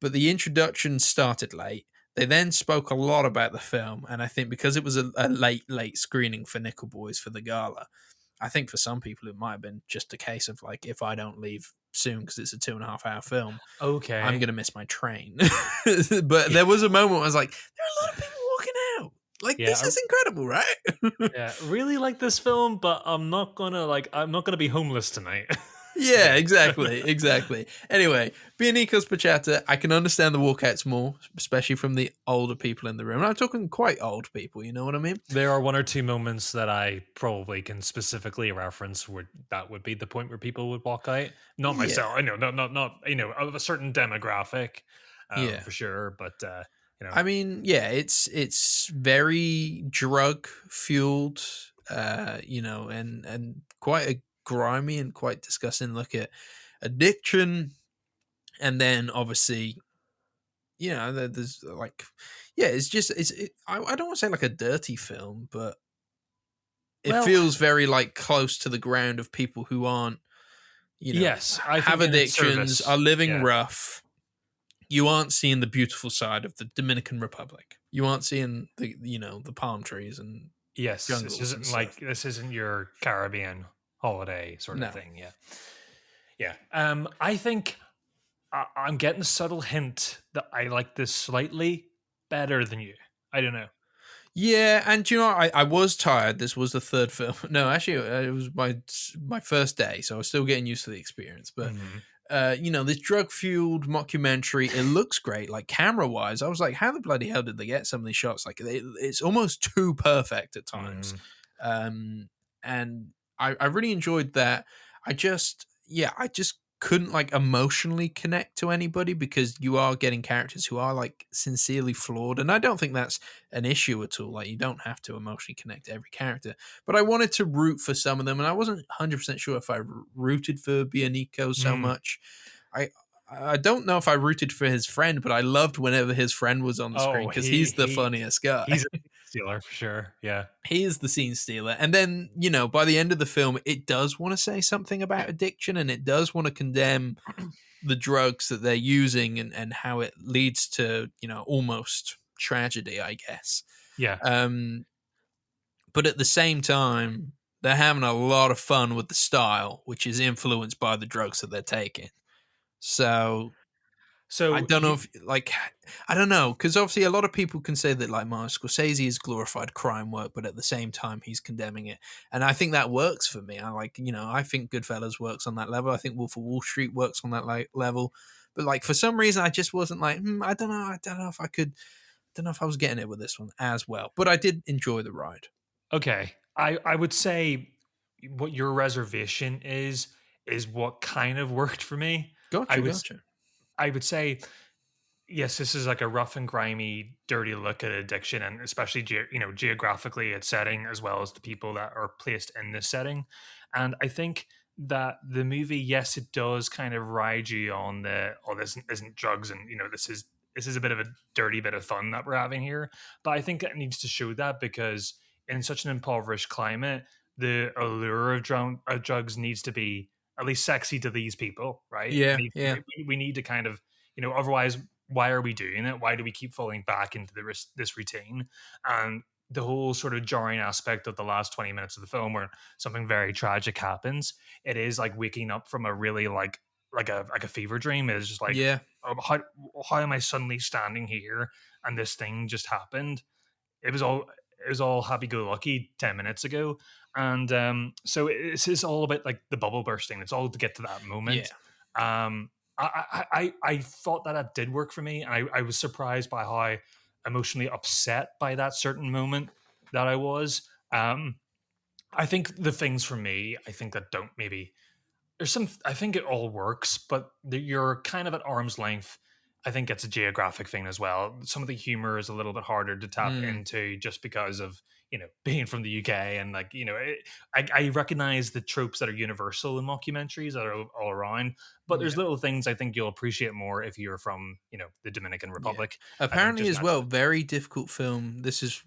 But the introduction started late. They then spoke a lot about the film, and I think because it was a late screening for Nickel Boys for the gala, I think for some people it might have been just a case of like, if I don't leave soon because it's a 2.5 hour film, okay. I'm gonna miss my train. But there was a moment where I was like, there are a lot of people walking out. Like, this is incredible, right? Yeah, really like this film, but I'm not gonna be homeless tonight. Yeah, exactly. Anyway, Bionico's Bachata, I can understand the walkouts more, especially from the older people in the room. And I'm talking quite old people, you know what I mean? There are one or two moments that I probably can specifically reference where that would be the point where people would walk out. Not myself, I know, not of a certain demographic, Yeah. for sure. But I mean, yeah, it's very drug fueled, and quite a grimy and quite disgusting look at addiction, and then obviously, there's like, yeah, it's just I don't want to say like a dirty film, but it feels very like close to the ground of people who aren't, yes, I have think in its addictions, service, are living yeah. rough. You aren't seeing the beautiful side of the Dominican Republic. You aren't seeing the palm trees and Yes, jungles this and isn't stuff. this isn't your Caribbean holiday sort of No. thing. Yeah. I think I'm getting a subtle hint that I like this slightly better than you. I don't know. Yeah, and you know, I was tired. This was the third film. No, actually, it was my first day, so I was still getting used to the experience. But this drug fueled mockumentary, it looks great. Like camera wise, I was like, how the bloody hell did they get some of these shots? Like, it's almost too perfect at times. And I really enjoyed that. I just couldn't like emotionally connect to anybody because you are getting characters who are like sincerely flawed, and I don't think that's an issue at all. Like, you don't have to emotionally connect to every character, but I wanted to root for some of them, and I wasn't 100% sure if I rooted for Bionico so much. I don't know if I rooted for his friend, but I loved whenever his friend was on the screen because he's the funniest guy. He's a stealer for sure. Yeah. He is the scene stealer. And then, by the end of the film, it does want to say something about addiction, and it does want to condemn the drugs that they're using and how it leads to, almost tragedy, I guess. Yeah. But at the same time, they're having a lot of fun with the style, which is influenced by the drugs that they're taking. So I don't know if, like, I don't know, because obviously a lot of people can say that, like, Martin Scorsese is glorified crime work, but at the same time, he's condemning it. And I think that works for me. I think Goodfellas works on that level. I think Wolf of Wall Street works on that level. But, like, for some reason, I just wasn't like, I don't know. I don't know if I could, I don't know if I was getting it with this one as well. But I did enjoy the ride. Okay. I would say what your reservation is what kind of worked for me. Gotcha. I would say yes, this is like a rough and grimy, dirty look at addiction, and especially geographically, its setting as well as the people that are placed in this setting. And I think that the movie, yes, it does kind of ride you on the this isn't drugs, and this is a bit of a dirty bit of fun that we're having here. But I think it needs to show that because in such an impoverished climate, the allure of drugs needs to be at least sexy to these people, right? It Yeah, needs, yeah, we need to kind of otherwise why are we doing it? Why do we keep falling back into this routine? And the whole sort of jarring aspect of the last 20 minutes of the film where something very tragic happens, it is like waking up from a really like a fever dream. It is just like, yeah, oh, how am I suddenly standing here and this thing just happened? It was all happy-go-lucky 10 minutes ago. And so this is all about like the bubble bursting. It's all to get to that yeah, moment. um I thought that it did work for me. I was surprised by how emotionally upset by that certain moment that I was. I think the things for me, I think that don't maybe there's some. I think it all works, but you're kind of at arm's length. I think it's a geographic thing as well. Some of the humor is a little bit harder to tap mm, into just because of being from the UK and like I recognize the tropes that are universal in mockumentaries that are all around, but there's yeah. little things I think you'll appreciate more if you're from the Dominican Yeah. Republic. I think Apparently just as well, naturally. very difficult film. This is,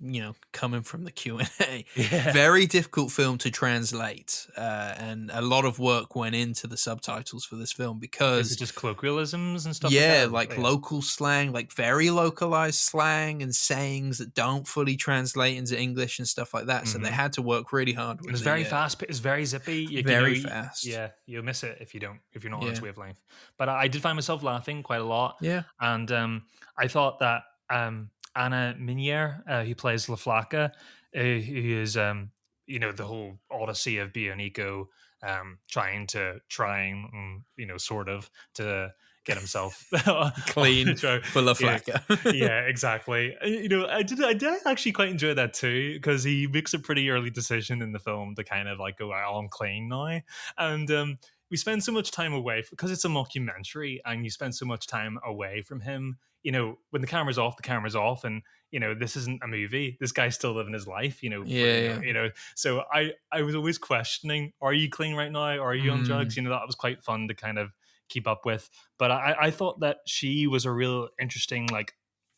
coming from the Q&A. Yeah. Very difficult film to translate. And a lot of work went into the subtitles for this film Is it because, just colloquialisms and stuff like that? yeah, Or, like yeah. local slang, like very localized slang and sayings that don't fully translate into English and stuff like that. So they Hmm. had to work really hard And with it's the, very fast. It's very zippy. very fast. Yeah, you'll miss it if you're not on its Yeah. wavelength. But I did find myself laughing quite a lot, Yeah. and I thought that Anna Minier, who plays La Flaca, who is the whole odyssey of Bionico, trying sort of to get himself off the Clean show. full of Yeah, flacker. yeah, exactly. I did actually quite enjoy that too because he makes a pretty early decision in the film to kind of like go, "Oh, I'm clean now," and we spend so much time away because it's a mockumentary, and you spend so much time away from him. When the camera's off, the camera's off, and this isn't a movie. This guy's still living his life. Yeah. Yeah. So I was always questioning: Are you clean right now? Are you on drugs? Mm, That was quite fun to kind of keep up with. But I thought that she was a real interesting like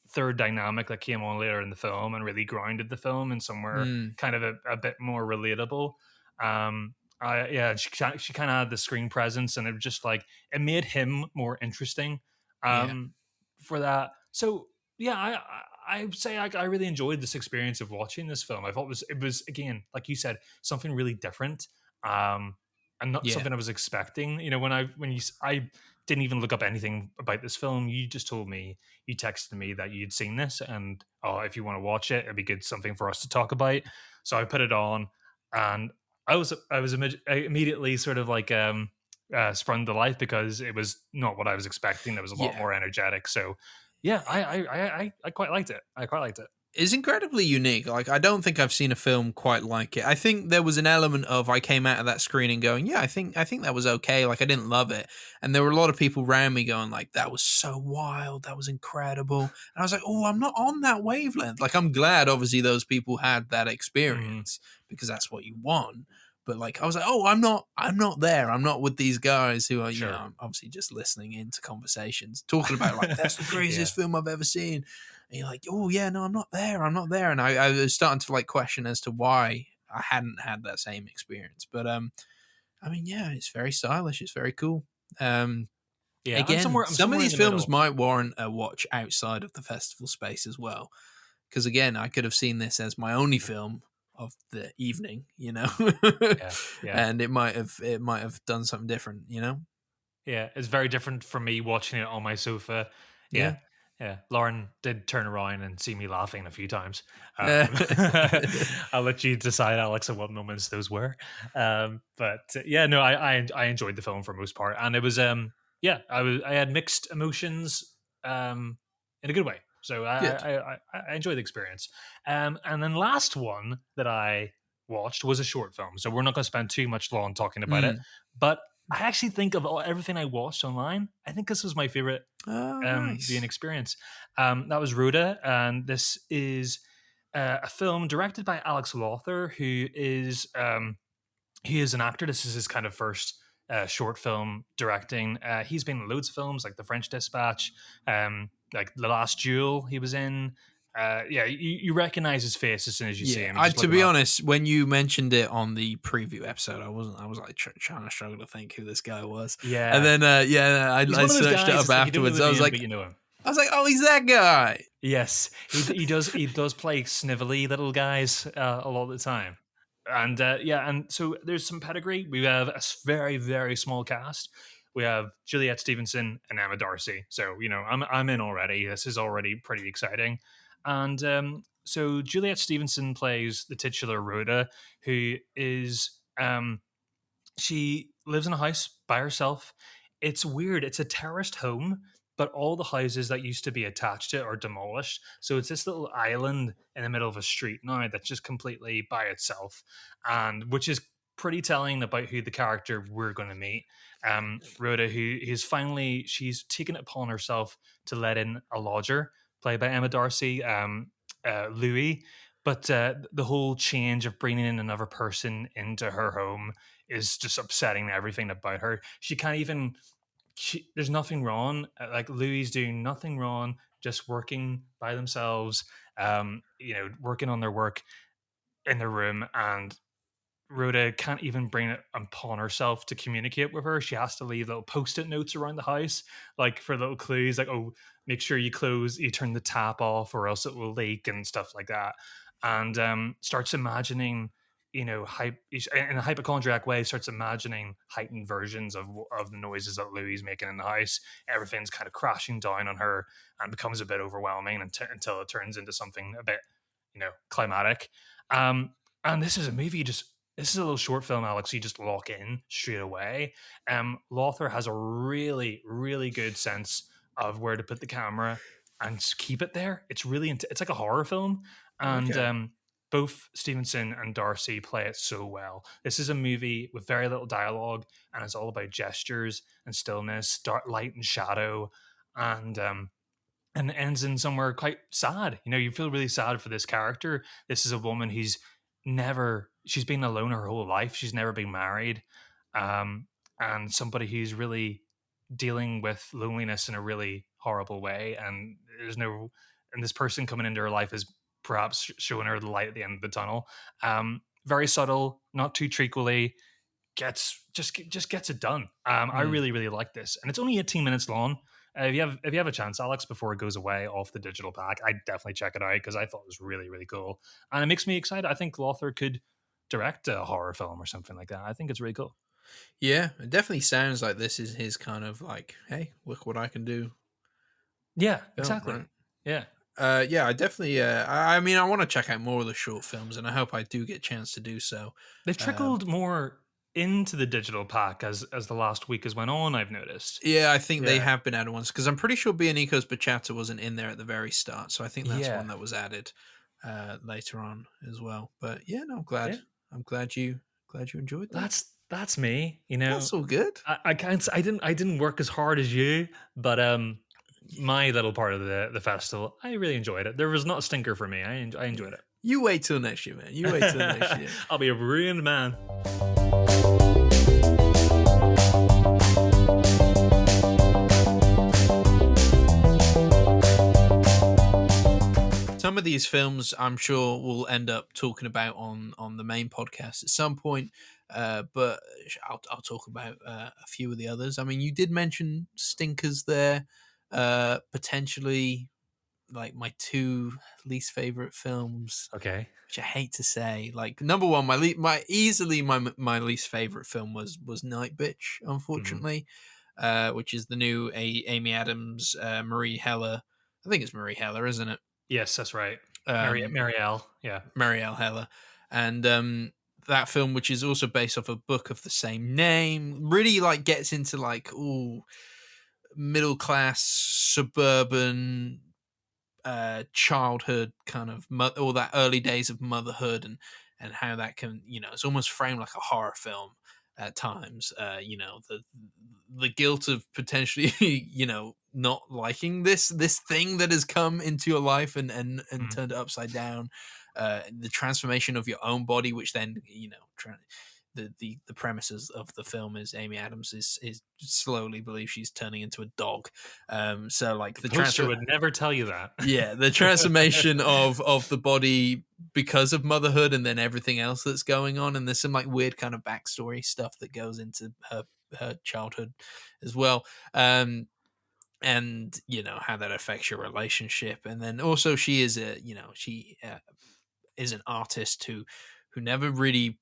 third dynamic that came on later in the film and really grounded the film in somewhere mm, kind of a bit more relatable. Yeah, she kind of had the screen presence, and it was just like it made him more interesting. yeah. Um, for that, so yeah, I would say I really enjoyed this experience of watching this film. I thought it was again, like you said, something really different. And not Yeah. something I was expecting. I didn't even look up anything about this film. You just told me, you texted me that you'd seen this, and if you want to watch it, it'd be good something for us to talk about. So I put it on, and I immediately sort of like sprung to life because it was not what I was expecting. It was a lot Yeah. more energetic. So yeah, I quite liked it. I quite liked it. It's incredibly unique. Like, I don't think I've seen a film quite like it. I think there was an element of I came out of that screening going, yeah, I think that was okay. Like, I didn't love it, and there were a lot of people around me going like, that was so wild, that was incredible. And I was like, oh, I'm not on that wavelength. Like, I'm glad obviously those people had that Mhm. experience because that's what you want. But like, I was like, oh, I'm not there. I'm not with these guys who are, Sure. obviously just listening into conversations, talking about like that's the Yeah. craziest film I've ever seen. And you're like, oh yeah, no, I'm not there. I'm not there. And I was starting to like question as to why I hadn't had that same experience. But I mean, yeah, it's very stylish. It's very cool. Um, Yeah. again, I'm some of somewhere in these the films middle. might warrant a watch outside of the festival space as well. Because again, I could have seen this as my only film of the evening, Yeah. Yeah. and it might have done something different, Yeah, it's very different from me watching it on my sofa. Yeah, Yeah. yeah. Lauren did turn around and see me laughing a few times. Yeah. I'll let you decide, Alex, at what moments those were. But yeah, no, I enjoyed the film for most part, and it was yeah, I had mixed emotions in a good way. So Good. I enjoyed the experience. And then last one that I watched was a short film. So we're not going to spend too much long talking about it, Mm. but I actually think of everything I watched online. I think this was my favorite Oh, viewing nice. experience. That was Rhoda, and this is a film directed by Alex Lawther, who is he is an actor. This is his kind of first short film directing. He's been in loads of films like The French Dispatch, like The Last Duel. He was in. Yeah, you recognize his face as soon as you see Yeah, him. You just to look him be up. honest, when you mentioned it on the preview episode, I wasn't. I was like trying to struggle to think who this guy was, and Yeah, then he's I one of those searched it guys. up It's like you don't know afterwards. the name, but you know him. Oh, he's that guy. Yes, he does play snivelly little guys a lot of the time, and yeah, and so there's some pedigree. We have a very small cast. We have Juliette Stevenson and Emma Darcy. So I'm in already. This is already pretty exciting, and so Juliette Stevenson plays the titular Rhoda, who is she lives in a house by herself. It's weird. It's a terraced home, but all the houses that used to be attached to it are demolished. So it's this little island in the middle of a street now that's just completely by itself, and which is pretty telling about who the character we're going to meet. Rhoda, who is finally she's taken it upon herself to let in a lodger, played by Emma Darcy, Louis. But the whole change of bringing in another person into her home is just upsetting everything about her. She can't even. There's nothing wrong. Like Louis doing nothing wrong, just working by themselves. Working on their work in their room, and Rhoda can't even bring it upon herself to communicate with her. She has to leave little post-it notes around the house, like for little clues, like, oh, make sure you turn the tap off, or else it will leak and stuff like that. And starts imagining, in a hypochondriac way, starts imagining heightened versions of the noises that Louis is making in the house. Everything's kind of crashing down on her and becomes a bit overwhelming until it turns into something a bit, climatic. And this is a movie this is a little short film, Alex. You just lock in straight away. Lothar has a really, really good sense of where to put the camera and keep it there. It's really, it's like a horror film, and Okay. both Stevenson and Darcy play it so well. This is a movie with very little dialogue, and it's all about gestures and stillness, dark light and shadow, and it ends in somewhere quite sad. You feel really sad for this character. This is a woman who's she's been alone her whole life. She's never been married. And somebody who's really dealing with loneliness in a really horrible way. And this person coming into her life is perhaps showing her the light at the end of the tunnel. Very subtle, not too treacly, just gets it done. I really, really like this. And it's only 18 minutes long. If you have a chance, Alex, before it goes away off the digital pack, I'd definitely check it out because I thought it was really, really cool. And it makes me excited. I think Lothar could direct a horror film or something like that. I think it's really cool. Yeah, it definitely sounds like this is his kind of like, hey, look what I can do. Yeah, film, exactly. right? Yeah. Yeah, I definitely. I mean, I want to check out more of the short films, and I hope I do get a chance to do so. They've trickled more into the digital pack as the last week has went on, I've noticed. Yeah, I think they Yeah. have been added ones because I'm pretty sure Bionico's Bachata wasn't in there at the very start, so I think that's Yeah. one that was added later on as well. But yeah, no, I'm glad. Yeah. I'm glad you enjoyed that. That's me. That's all good. I can't. I didn't work as hard as you, but my little part of the festival, I really enjoyed it. There was not a stinker for me. I enjoyed it. You wait till next year, man. You wait till next year. I'll be a ruined man. Some of these films, I'm sure, we'll end up talking about on the main podcast at some point. But I'll talk about a few of the others. I mean, you did mention stinkers there. Potentially, like my two least favorite films. Okay. Which I hate to say. Like number one, my least favorite film was Nightbitch, unfortunately, which is the new Amy Adams, Marie Heller. I think it's Marie Heller, isn't it? Yes, that's right. Marielle. Yeah. Marielle Heller. And that film, which is also based off a book of the same name, really like gets into like middle class suburban childhood kind of all that early days of motherhood and how that can, it's almost framed like a horror film. at times. The guilt of potentially not liking this thing that has come into your life and Mm. turned it upside down. The transformation of your own body, which then the premises of the film is Amy Adams is slowly believes she's turning into a dog. So like The the poster transfer, would never tell you that. yeah, the transformation of the body because of motherhood, and then everything else that's going on, and there's some like weird kind of backstory stuff that goes into her childhood as well. And how that affects your relationship, and then also she is she is an artist who never really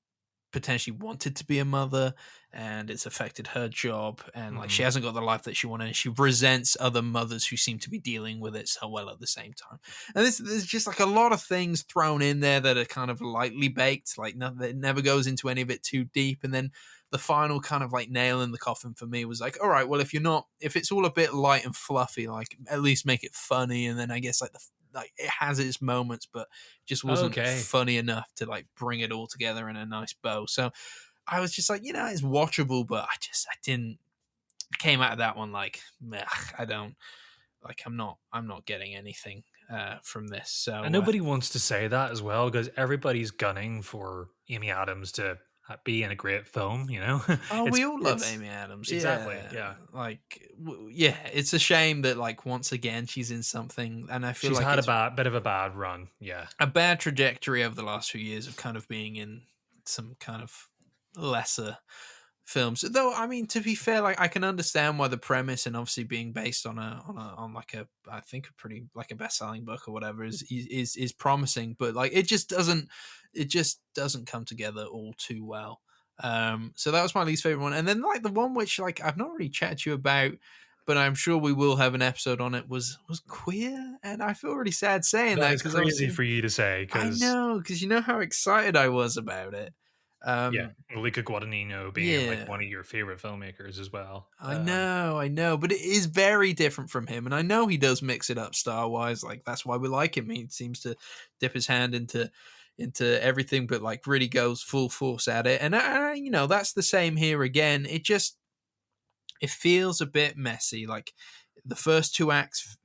potentially wanted to be a mother, and it's affected her job, and like she Mhm. hasn't got the life that she wanted, and she resents other mothers who seem to be dealing with it so well at the same time. And there's just like a lot of things thrown in there that are kind of lightly baked, like nothing, it never goes into any of it too deep. And then the final kind of like nail in the coffin for me was like, all right, well, if it's all a bit light and fluffy, like at least make it funny. And then I guess like it has its moments, but just wasn't Okay. funny enough to like bring it all together in a nice bow. So I was just like, it's watchable, but I didn't came out of that one like, meh, I don't like, I'm not getting anything from this. And So nobody wants to say that as well because everybody's gunning for Amy Adams to be in a great film, you know? oh, it's we all love it's Amy Adams, exactly, yeah. yeah. Like, yeah, it's a shame that like once again she's in something, and I feel She's like had a it's bit of a bad run, yeah. a bad trajectory over the last few years of kind of being in some kind of lesser films. Though I mean, to be fair, like I can understand why the premise, and obviously being based on like a, I think a pretty like a best selling book or whatever, is promising, but like it just doesn't come together all too well. So that was my least favorite one, and then like the one which like I've not really chatted to you about, but I'm sure we will have an episode on it, was Queer, and I feel really sad saying That that is because crazy obviously for you to say I because, know, because you know how excited I was about it. yeah, Um, Malika Guadagnino being like yeah, one of your favorite filmmakers as well. I know, but it is very different from him, and I know he does mix it up star wise. Like that's why we like him. He seems to dip his hand into everything, but like really goes full force at it. And that's the same here again. It feels a bit messy. Like the first two acts,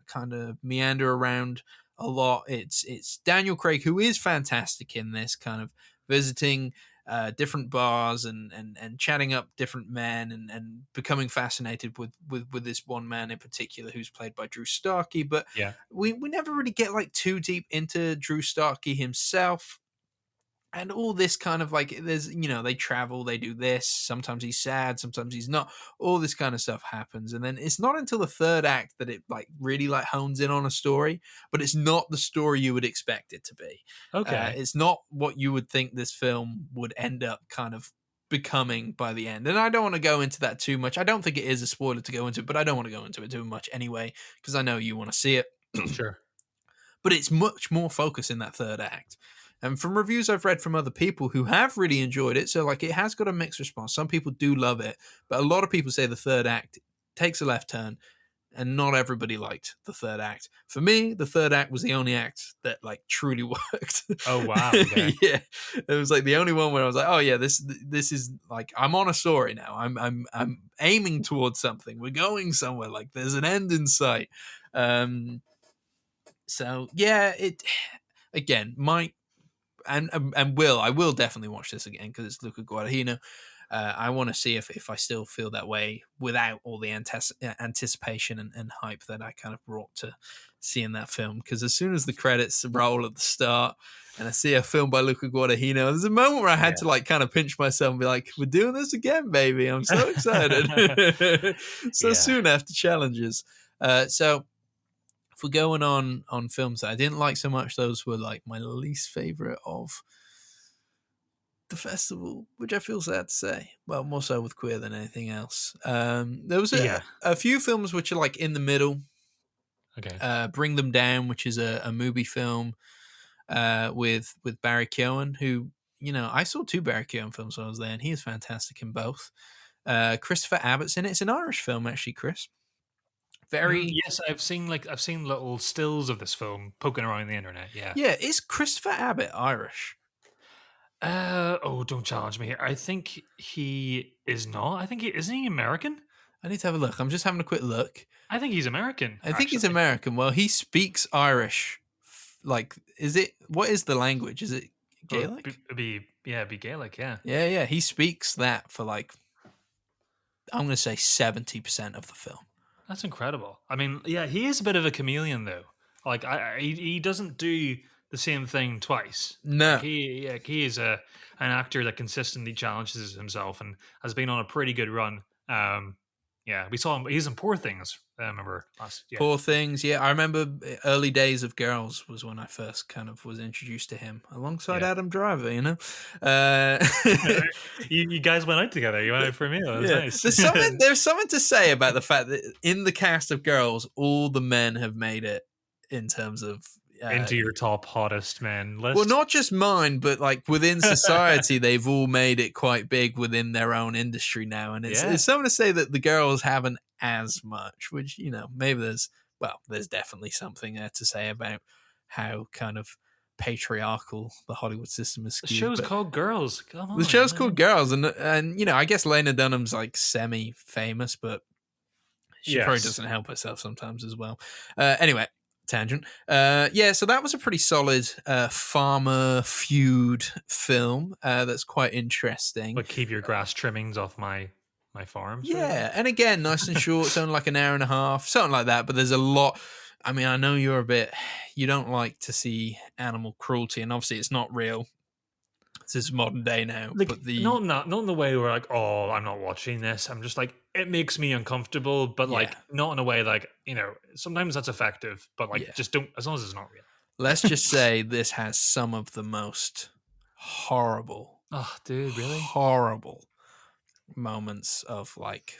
kind of meander around a lot. It's Daniel Craig, who is fantastic in this, kind of visiting different bars and chatting up different men, and becoming fascinated with this one man in particular who's played by Drew Starkey. But Yeah. we never really get like too deep into Drew Starkey himself, and all this kind of like, there's they travel, they do this, sometimes he's sad, sometimes he's not, all this kind of stuff happens, and then it's not until the third act that it like really like hones in on a story, but it's not the story you would expect it to be. Okay. It's not what you would think this film would end up kind of becoming by the end, and I don't want to go into that too much. I don't think it is a spoiler to go into it, but I don't want to go into it too much anyway because I know you want to see it. Sure. But it's much more focused in that third act. And from reviews I've read from other people who have really enjoyed it, so like it has got a mixed response. Some people do love it, but a lot of people say the third act takes a left turn, and not everybody liked the third act. For me, the third act was the only act that like truly worked. Oh wow. Okay. Yeah, it was like the only one where I was like, oh yeah, this is like I'm on a story now. I'm aiming towards something. We're going somewhere. Like there's an end in sight. So yeah, it again might and will I will definitely watch this again because it's Luca Guadagnino. I want to see if I still feel that way without all the anticipation and hype that I kind of brought to seeing that film. Because as soon as the credits roll at the start and I see a film by Luca Guadagnino, there's a moment where I had Yeah. to like kind of pinch myself and be like, "We're doing this again, baby! I'm so excited!" So Yeah. soon after challenges. So if we're going on films that I didn't like so much, those were like my least favorite of the festival, which I feel sad to say. Well, more so with Queer than anything else. There was Yeah. a few films which are like in the middle. Okay. Bring Them Down, which is a movie film with Barry Keoghan, who I saw two Barry Keoghan films when I was there, and he is fantastic in both. Christopher Abbott's in it. It's an Irish film, actually, Chris. Very. Yes, I've seen little stills of this film poking around the internet. Yeah. Yeah, is Christopher Abbott Irish? Don't challenge me here. I think he is not. I think isn't he American? I need to have a look. I'm just having a quick look. I think he's American, I think he's actually. American. Well, he speaks Irish. Like, what is the language? Is it Gaelic? Be Gaelic, yeah. Yeah. He speaks that for like, I'm going to say 70% of the film. That's incredible. I mean, yeah, he is a bit of a chameleon, though. Like, he doesn't do the same thing twice. No. Like he is an actor that consistently challenges himself and has been on a pretty good run. Yeah, we saw him. He's in Poor Things. I remember last. Yeah. Poor Things. Yeah, I remember early days of Girls was when I first kind of was introduced to him alongside Adam Driver. You know, you guys went out together. You went out for a meal. It was nice. There's something to say about the fact that in the cast of Girls, all the men have made it in terms of. Into your top hottest men list. Well, not just mine, but like within society, they've all made it quite big within their own industry now. And it's something to say that the girls haven't as much, which, you know, maybe there's definitely something there to say about how kind of patriarchal the Hollywood system is skewed. The show's called Girls. Come on. The show's called Girls. And, you know, I guess Lena Dunham's like semi-famous, but she probably doesn't help herself sometimes as well. Anyway. Tangent. So that was a pretty solid farmer feud film that's quite interesting. But keep your grass trimmings off my farm. Yeah, and again, nice and short. It's only like an hour and a half, something like that. But there's a lot. I mean, I know you don't like to see animal cruelty, and obviously it's not real. This is modern day now. Like, but not in the way where like, oh, I'm not watching this. I'm just like, it makes me uncomfortable, but like not in a way like, you know, sometimes that's effective, but like just don't, as long as it's not real. Let's just say this has some of the most horrible, horrible moments of like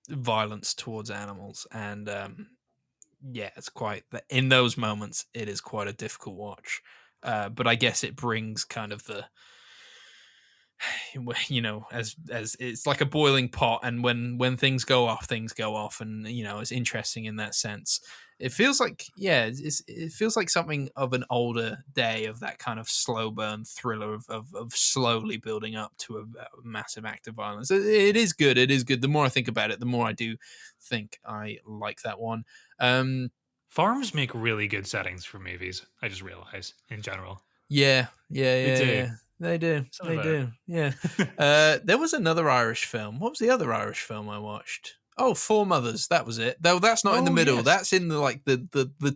violence towards animals, and it's quite in those moments it is quite a difficult watch. But I guess it brings kind of the, you know, as it's like a boiling pot, and when things go off, and you know, it's interesting in that sense. It feels like it feels like something of an older day, of that kind of slow burn thriller of slowly building up to a massive act of violence. It is good. The more I think about it, the more I do think I like that one. Farms make really good settings for movies. I just realized in general. Yeah. They do. Yeah. There was another Irish film. What was the other Irish film I watched? Oh, Four Mothers. That was it. Though that's not in the middle. Yes. That's in the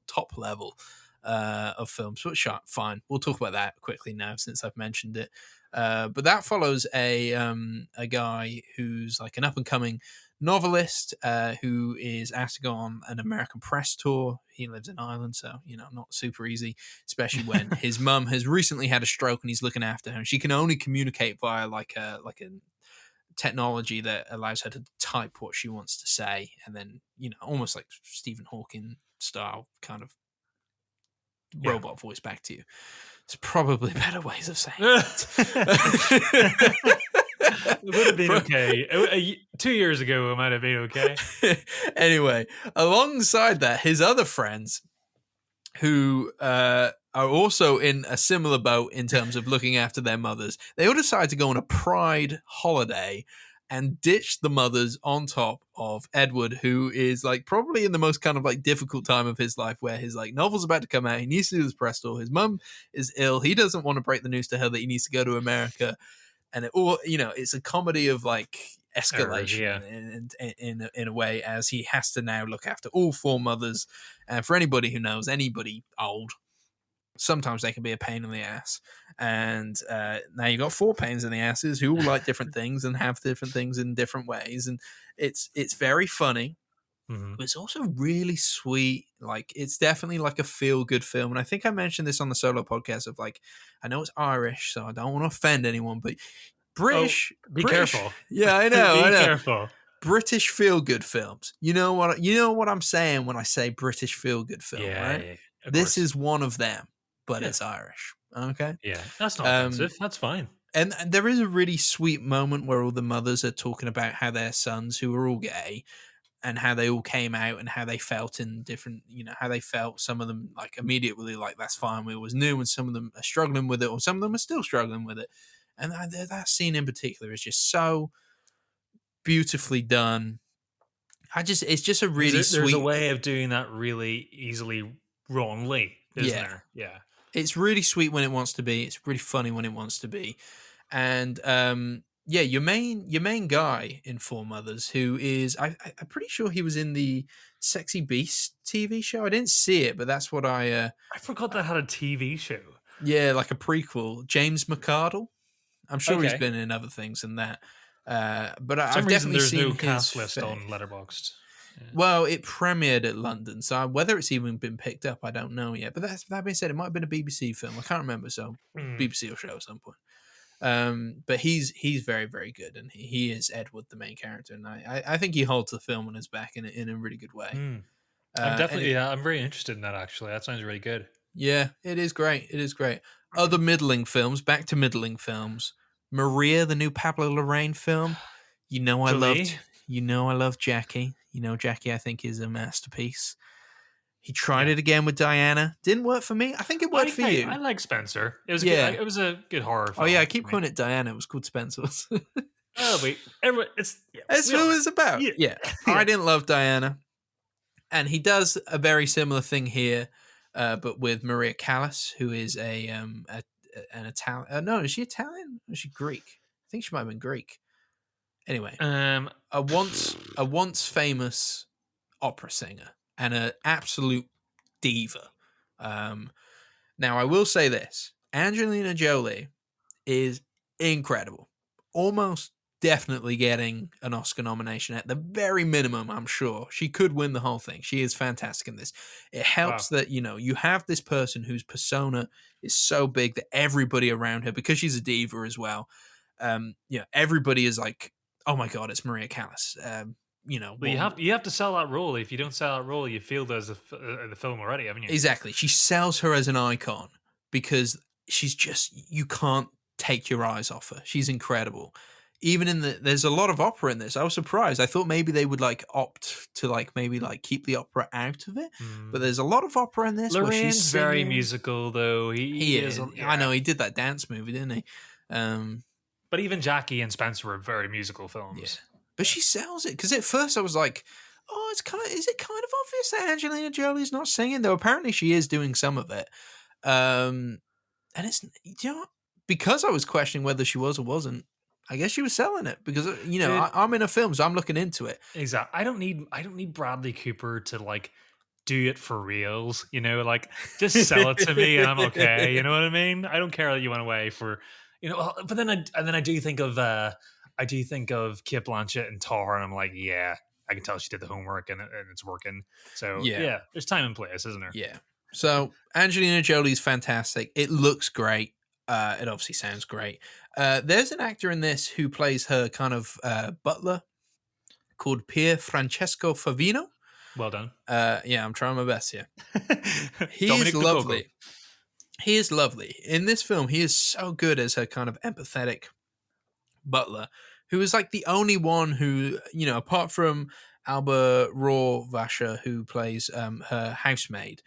top level of films. But fine. We'll talk about that quickly now since I've mentioned it. But that follows a guy who's like an up and coming novelist who is asked to go on an American press tour. He lives in Ireland, so, you know, not super easy, especially when his mum has recently had a stroke and he's looking after her, and she can only communicate via like a technology that allows her to type what she wants to say, and then, you know, almost like Stephen Hawking style kind of robot voice back to you. There's probably better ways of saying it. It would have been okay. 2 years ago, it might have been okay. Anyway, alongside that, his other friends, who are also in a similar boat in terms of looking after their mothers, they all decide to go on a pride holiday and ditch the mothers on top of Edward, who is like probably in the most kind of like difficult time of his life, where his like novel's about to come out. He needs to do this press tour. His mum is ill. He doesn't want to break the news to her that he needs to go to America. And it's a comedy of like escalation in a way, as he has to now look after all four mothers. And for anybody who knows anybody old, sometimes they can be a pain in the ass. And now you've got four pains in the asses who all like different things and have different things in different ways. And it's very funny. Mm-hmm. But it's also really sweet. Like, it's definitely like a feel-good film. And I think I mentioned this on the solo podcast of like, I know it's Irish, so I don't want to offend anyone, but British. Be careful. Yeah, I know. Be careful. British feel-good films. You know what I'm saying when I say British feel-good film, right? Yeah, this is one of them, but it's Irish. Okay. Yeah, that's not offensive. That's fine. And there is a really sweet moment where all the mothers are talking about how their sons, who are all gay, and how they all came out and how they felt in different, how they felt. Some of them like immediately like that's fine, we always knew, and some of them are struggling with it, or some of them are still struggling with it. And that scene in particular is just so beautifully done. It's just a really There's a sweet. way of doing that really easily wrongly, isn't Yeah, there? Yeah. it's really sweet when it wants to be. It's really funny when it wants to be, and yeah, your main guy in Four Mothers, who is I'm pretty sure he was in the Sexy Beast TV show. I didn't see it, but that's what I forgot that had a TV show. yeah, like a prequel. James McArdle. I'm sure he's Okay. been in other things than that. But For some I've reason, definitely there's seen no his cast list face. on Letterboxd. Yeah. Well, it premiered at London, so whether it's even been picked up, I don't know yet. But that being said, it might have been a BBC film. I can't remember, so BBC will show at some point. But he's very, very good, and he is Edward, the main character, and I think he holds the film on his back in a really good way. I'm definitely I'm very interested in that. Actually, that sounds really good. Yeah, it is great. It is great. Other middling films, back to middling films. Maria, the new Pablo Larraín film. I loved Jackie. Jackie, I think, is a masterpiece. He tried it again with Diana. Didn't work for me. I think it worked for you. I like Spencer. It was it was a good horror film. Oh yeah, I keep calling it Diana. It was called Spencer's. Oh wait, it's That's what it's about. Yeah. I didn't love Diana, and he does a very similar thing here, but with Maria Callas, who is an Italian. No, is she Italian? Or is she Greek? I think she might have been Greek. Anyway, a once famous opera singer and an absolute diva. Now, I will say this: Angelina Jolie is incredible, almost definitely getting an Oscar nomination at the very minimum. I'm sure she could win the whole thing. She is fantastic in this. It helps that you have this person whose persona is so big that everybody around her, because she's a diva as well, everybody is like, oh my god, it's Maria Callas. Well, you have to sell that role. If you don't sell that role, you failed as the film already, haven't you? Exactly. She sells her as an icon because she's just, you can't take your eyes off her. She's incredible. Even there's a lot of opera in this. I was surprised. I thought maybe they would opt to maybe keep the opera out of it, but there's a lot of opera in this. Lorraine's very musical, though. He is. I know, he did that dance movie, didn't he? But even Jackie and Spencer were very musical films. Yeah. But she sells it, because at first I was like, oh, is it kind of obvious that Angelina Jolie's not singing? Though apparently she is doing some of it. And it's, because I was questioning whether she was or wasn't, I guess she was selling it, because I'm in a film, so I'm looking into it. Exactly. I don't need Bradley Cooper to do it for reals. Just sell it to me and I'm okay. You know what I mean? I don't care that you went away for, But then I do think of Cate Blanchett and Tar, and I'm like, yeah, I can tell she did the homework and it's working. So yeah, there's time and place, isn't there? Yeah. So Angelina Jolie's fantastic. It looks great. It obviously sounds great. There's an actor in this who plays her kind of butler called Pier Francesco Favino. Well done. Yeah, I'm trying my best here. He is lovely. He is lovely. In this film, he is so good as her kind of empathetic butler, who is the only one who, apart from Alba Rohr-Vasher, who plays her housemaid,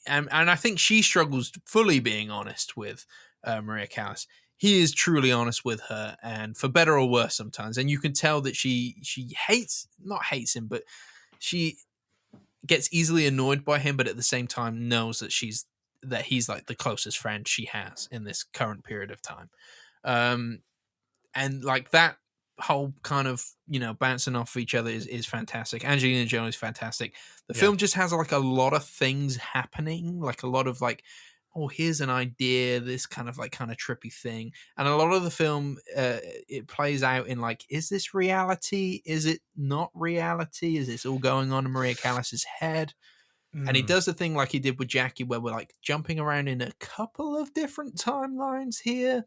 and I think she struggles fully being honest with Maria Callas. He is truly honest with her, and for better or worse sometimes. And you can tell that she not hates him, but she gets easily annoyed by him, but at the same time knows that he's the closest friend she has in this current period of time. And that whole kind of bouncing off of each other is fantastic. Angelina Jolie is fantastic. The film just has a lot of things happening, a lot of oh, here's an idea, this kind of trippy thing, and a lot of the film it plays out in is this reality, is it not reality, is this all going on in Maria Callas's head? And he does the thing like he did with Jackie, where we're jumping around in a couple of different timelines here.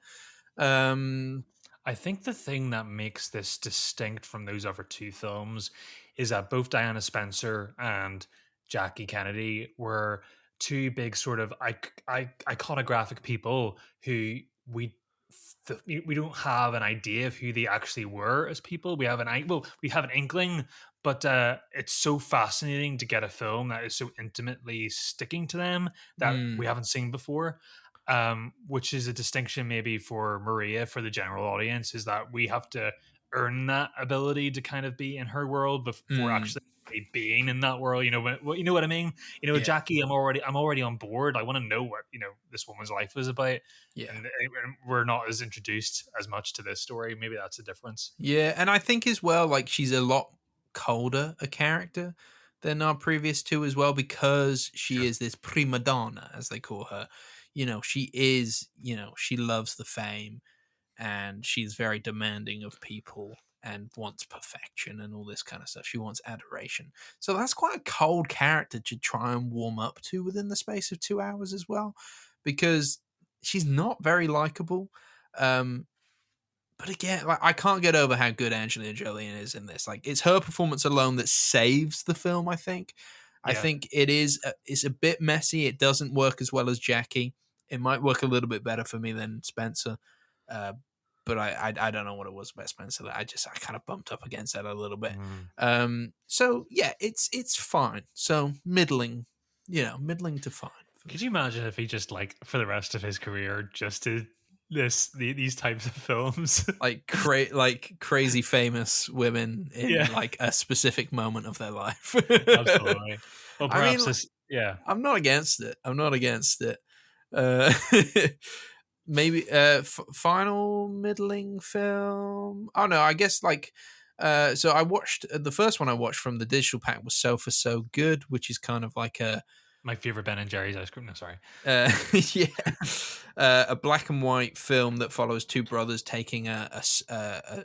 I think the thing that makes this distinct from those other two films is that both Diana Spencer and Jackie Kennedy were two big sort of iconographic people who we don't have an idea of who they actually were as people. We have an inkling, but it's so fascinating to get a film that is so intimately sticking to them that we Mm, haven't seen before. Which is a distinction maybe for Maria, for the general audience, is that we have to earn that ability to kind of be in her world before mm, actually being in that world. You know what I mean? yeah, Jackie, I'm already on board. I want to know what this woman's life is about, yeah. and we're not as introduced as much to this story. Maybe that's a difference. Yeah, and I think as well, like she's a lot colder a character than our previous two as well, because she Sure. is this prima donna, as they call her. She is, she loves the fame, and she's very demanding of people and wants perfection and all this kind of stuff. She wants adoration. So that's quite a cold character to try and warm up to within the space of 2 hours as well, because she's not very likable. Um, but again, like I can't get over how good Angelina Jolie is in this. Like it's her performance alone that saves the film. I think. I Yeah. think it is. It's a bit messy. It doesn't work as well as Jackie. It might work a little bit better for me than Spencer. Uh, but I don't know what it was about Spencer that I kind of bumped up against that a little bit. Mm. So yeah, it's fine. So middling, middling to fine for Could me. you imagine if he just like for the rest of his career just did these types of films? Like crazy famous women in Yeah, like a specific moment of their life. absolutely. Well, I mean, perhaps this. Yeah, I'm not against it. I'm not against it. Uh, maybe final middling film. Oh no, I guess like so I watched the first one I watched from the digital pack was So For So Good, which is kind of like a my favorite Ben and Jerry's ice cream. No, sorry. yeah, a black and white film that follows two brothers taking a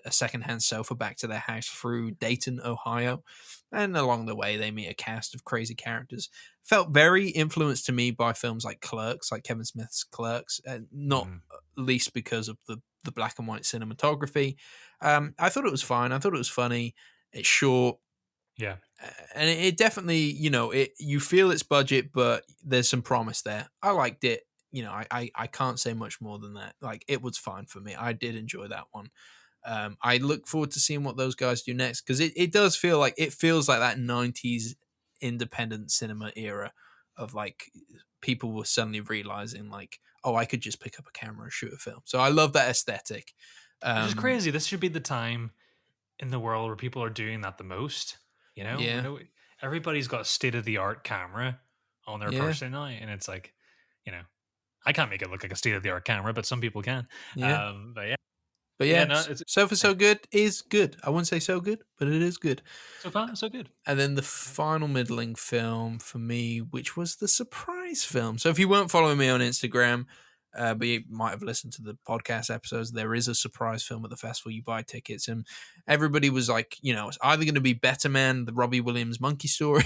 secondhand sofa back to their house through Dayton, Ohio, and along the way they meet a cast of crazy characters. Felt very influenced to me by films like Clerks, like Kevin Smith's Clerks, not Mm, least because of the black and white cinematography. I thought it was fine. I thought it was funny. It's short, yeah, and it definitely, you feel its budget, but there's some promise there. I liked it. I can't say much more than that. Like it was fine for me. I did enjoy that one. I look forward to seeing what those guys do next, because it does feel like that 90s independent cinema era of like people were suddenly realizing like, oh, I could just pick up a camera and shoot a film. So I love that aesthetic. which is Um, crazy. This should be the time in the world where people are doing that the most. We yeah, know everybody's got a state of the art camera on their yeah, person now, and it's like, you know, I can't make it look like a state of the art camera, but some people can. yeah. But yeah, But yeah, yeah, no, it's So For So Good is good. I wouldn't say so good, but it is good. so far so good. And then the final middling film for me, which was the surprise film. So if you weren't following me on Instagram, but you might have listened to the podcast episodes, there is a surprise film at the festival. You buy tickets, and everybody was like, it's either going to be Better Man, the Robbie Williams monkey story,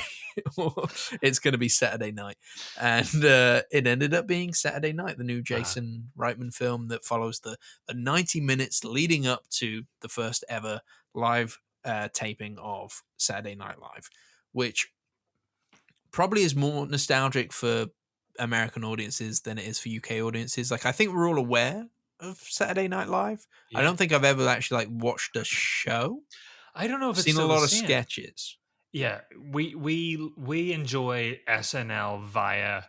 or it's going to be Saturday Night. And it ended up being Saturday Night, the new Uh, Jason Reitman film that follows the 90 minutes leading up to the first ever live taping of Saturday Night Live, which probably is more nostalgic for American audiences than it is for UK audiences. Like I think we're all aware of Saturday Night Live. I yeah, don't think I've ever actually like watched a show. I don't know if I've it's seen a still the lot of same. sketches. Yeah, we enjoy SNL via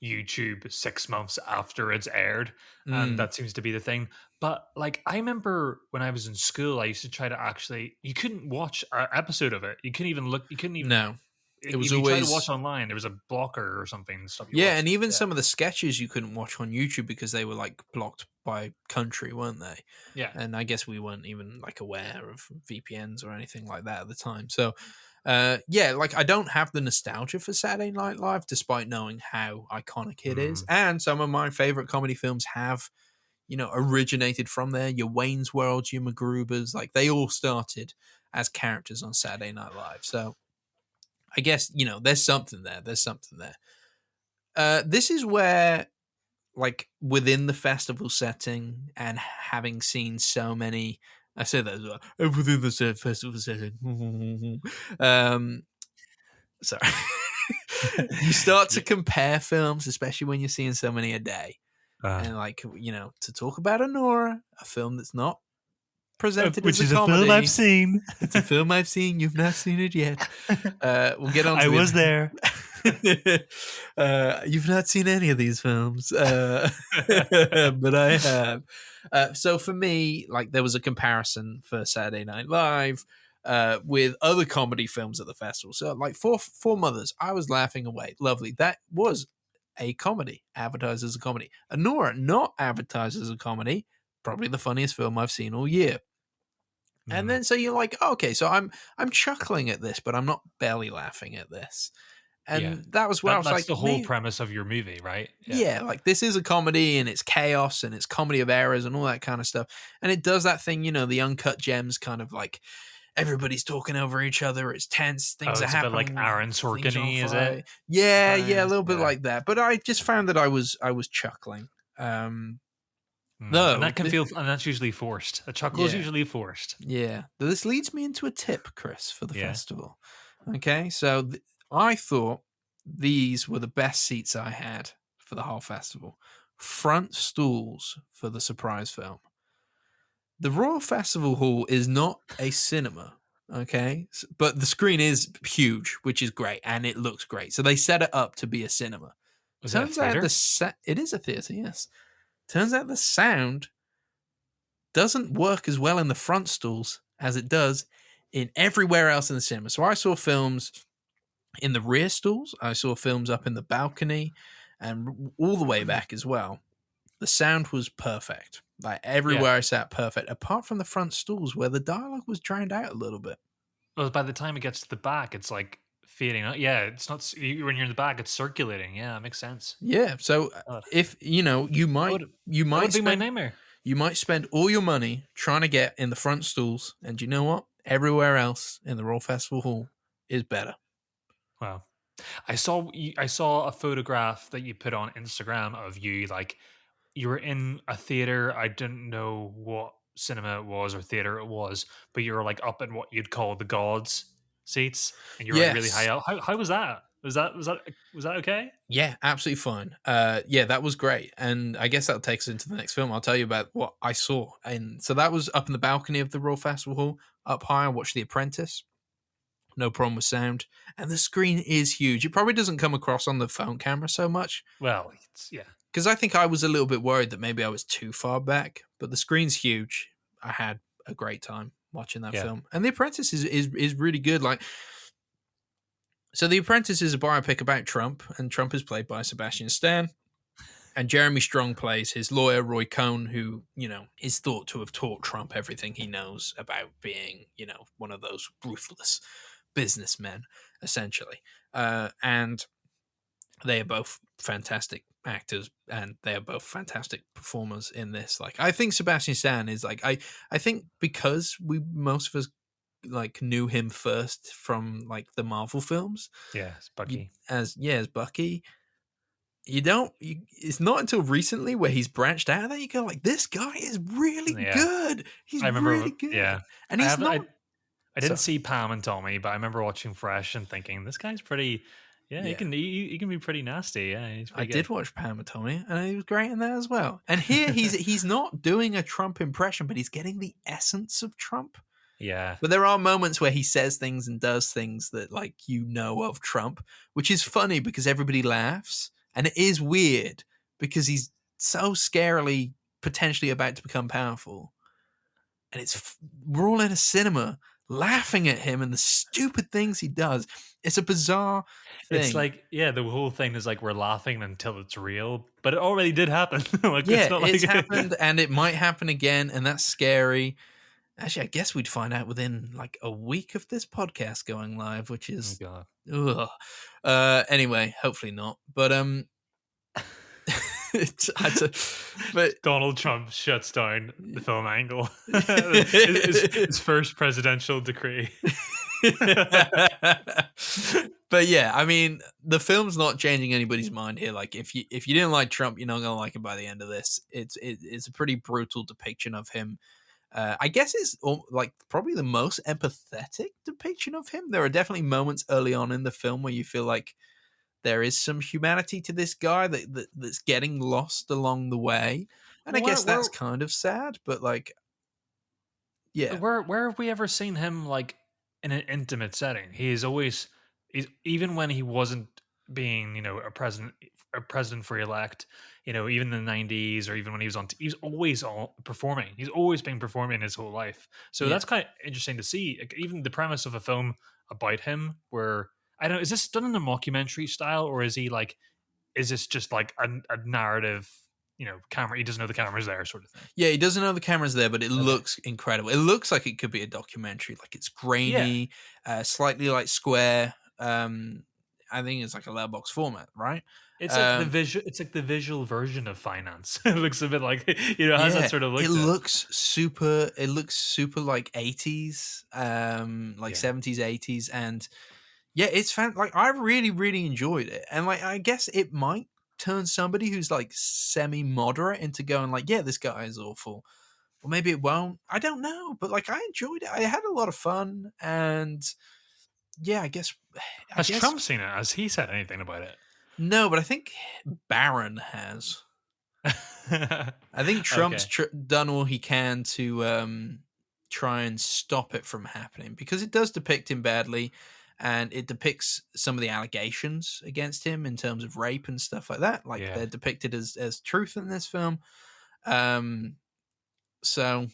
YouTube 6 months after it's aired, and Mm, that seems to be the thing. But like, I remember when I was in school, I used to try to actually. You couldn't watch an episode of it. You couldn't even look. You couldn't even no, it was if you tried to watch always online. There was a blocker or something to stop you yeah, and watching. even Yeah, some of the sketches you couldn't watch on YouTube because they were like blocked by country, weren't they? yeah. And I guess we weren't even like aware of VPNs or anything like that at the time. So, yeah, like I don't have the nostalgia for Saturday Night Live, despite knowing how iconic it is. Mm. And some of my favorite comedy films have, originated from there. Your Wayne's World, your MacGrubers, like they all started as characters on Saturday Night Live. So I guess there's something there. There's something there. This is where like within the festival setting and having seen so many, I say that as well, within the festival setting. Sorry. You start to Yeah. compare films, especially when you're seeing so many a day. Uh, And like, to talk about Anora, a film that's not presented Which as a is a film I've comedy. seen. It's a film I've seen. You've not seen it yet. We'll get on to I was there. You've not seen any of these films, but I have. So for me, like there was a comparison for Saturday Night Live with other comedy films at the festival. So like Four Mothers, I was laughing away. Lovely. That was a comedy, advertised as a comedy. Anora, not advertised as a comedy, probably the funniest film I've seen all year. And then so you're like, oh, okay, so I'm chuckling at this, but I'm not belly laughing at this. And that was where I was that's like, the whole premise of your movie, right? Yeah, like this is a comedy and it's chaos and it's comedy of errors and all that kind of stuff. And it does that thing, the uncut gems kind of like everybody's talking over each other. It's tense. Things are happening. A bit like Aaron Sorkin-y, is it? Yeah, a little bit like that. But I just found that I was chuckling. And that can feel, and that's usually forced. A chuckle is usually forced. Yeah. This leads me into a tip, Chris, for the festival. Okay, so I thought these were the best seats I had for the whole festival. Front stools for the surprise film. The Royal Festival Hall is not a cinema, okay? But the screen is huge, which is great, and it looks great. So they set it up to be a cinema. Turns out it is a theater, yes. Turns out the sound doesn't work as well in the front stools as it does in everywhere else in the cinema. So I saw films in the rear stools. I saw films up in the balcony and all the way back as well. The sound was perfect. Like everywhere I sat, perfect. Apart from the front stools where the dialogue was drowned out a little bit. Well, by the time it gets to the back, it's like fading out. Yeah, it's not when you're in the back, it's circulating. Yeah, it makes sense. Yeah, so if you might be my nightmare. You might spend all your money trying to get in the front stools, and you know what? Everywhere else in the Royal Festival Hall is better. Wow. I saw a photograph that you put on Instagram of you, like you were in a theater. I didn't know what cinema it was or theater it was, but you were like up in what you'd call the gods seats, and you were like really high up. How was that? Was that okay? Yeah, absolutely fine. That was great, and I guess that'll take us into the next film. I'll tell you about what I saw, and so that was up in the balcony of the Royal Festival Hall. Up high, I watched The Apprentice. No problem with sound, and the screen is huge. It probably doesn't come across on the phone camera so much. Well, because I think I was a little bit worried that maybe I was too far back, but the screen's huge. I had a great time watching that film, and The Apprentice is really good. Like, so The Apprentice is a biopic about Trump, and Trump is played by Sebastian Stan, and Jeremy Strong plays his lawyer Roy Cohn, who is thought to have taught Trump everything he knows about being one of those ruthless businessmen, essentially. And they are both fantastic actors, and they are both fantastic performers in this. Like, I think Sebastian Stan is like, I think because most of us like knew him first from like the Marvel films. Yeah, as Bucky. As Bucky. It's not until recently where he's branched out of that you go like, this guy is really good. He's really good. Yeah. And he's not. I didn't see Pam and Tommy, but I remember watching Fresh and thinking, this guy's pretty. Yeah, he can be pretty nasty. Yeah, he's pretty good. Did watch Pam and Tommy, and he was great in that as well. And here he's not doing a Trump impression, but he's getting the essence of Trump. Yeah. But there are moments where he says things and does things that like of Trump, which is funny because everybody laughs, and it is weird because he's so scarily potentially about to become powerful, and we're all in a cinema laughing at him and the stupid things he does. It's a bizarre thing. It's like, the whole thing is like we're laughing until it's real, but it already did happen. It's happened, and it might happen again, and that's scary. Actually, I guess we'd find out within like a week of this podcast going live, which is anyway, hopefully not. But but Donald Trump shuts down the film angle. his first presidential decree. But yeah, I mean, the film's not changing anybody's mind here. Like, if you didn't like Trump, you're not gonna like him by the end of this. It's a pretty brutal depiction of him. I guess it's like probably the most empathetic depiction of him. There are definitely moments early on in the film where you feel like there is some humanity to this guy that's getting lost along the way. And I guess that's kind of sad, but like, Yeah, Where have we ever seen him like in an intimate setting? He's even when he wasn't being, a president for elect, even in the 90s, or even when he was he's always performing. He's always been performing his whole life. So yeah. that's kind of interesting to see. Like, even the premise of a film about him, where I don't know, is this done in a mockumentary style, or is this just like a narrative, camera? He doesn't know the camera's there, sort of thing. Yeah, he doesn't know the camera's there, but it Okay. looks incredible. It looks like it could be a documentary. Like it's Yeah. grainy, slightly like square. I think it's like a letterbox format, right? It's like Um, the visual version of Finance. It looks a bit like, it has that yeah, sort of look it to it. looks super. It looks super like 80s, like Yeah. 70s, 80s, and yeah, it's like I really, really enjoyed it, and like I guess it might turn somebody who's like semi-moderate into going like, yeah, this guy is awful. Or maybe it won't. I don't know. But like I enjoyed it. I had a lot of fun and yeah, I Has guess Trump seen it? Has he said anything about no, but I think Barron has. it? I think Trump's Okay. done all he can to try and stop it from happening because it does depict him badly and it depicts some of the allegations against him in terms of rape and stuff like that. Like Yeah. they're depicted as truth in this film. Um so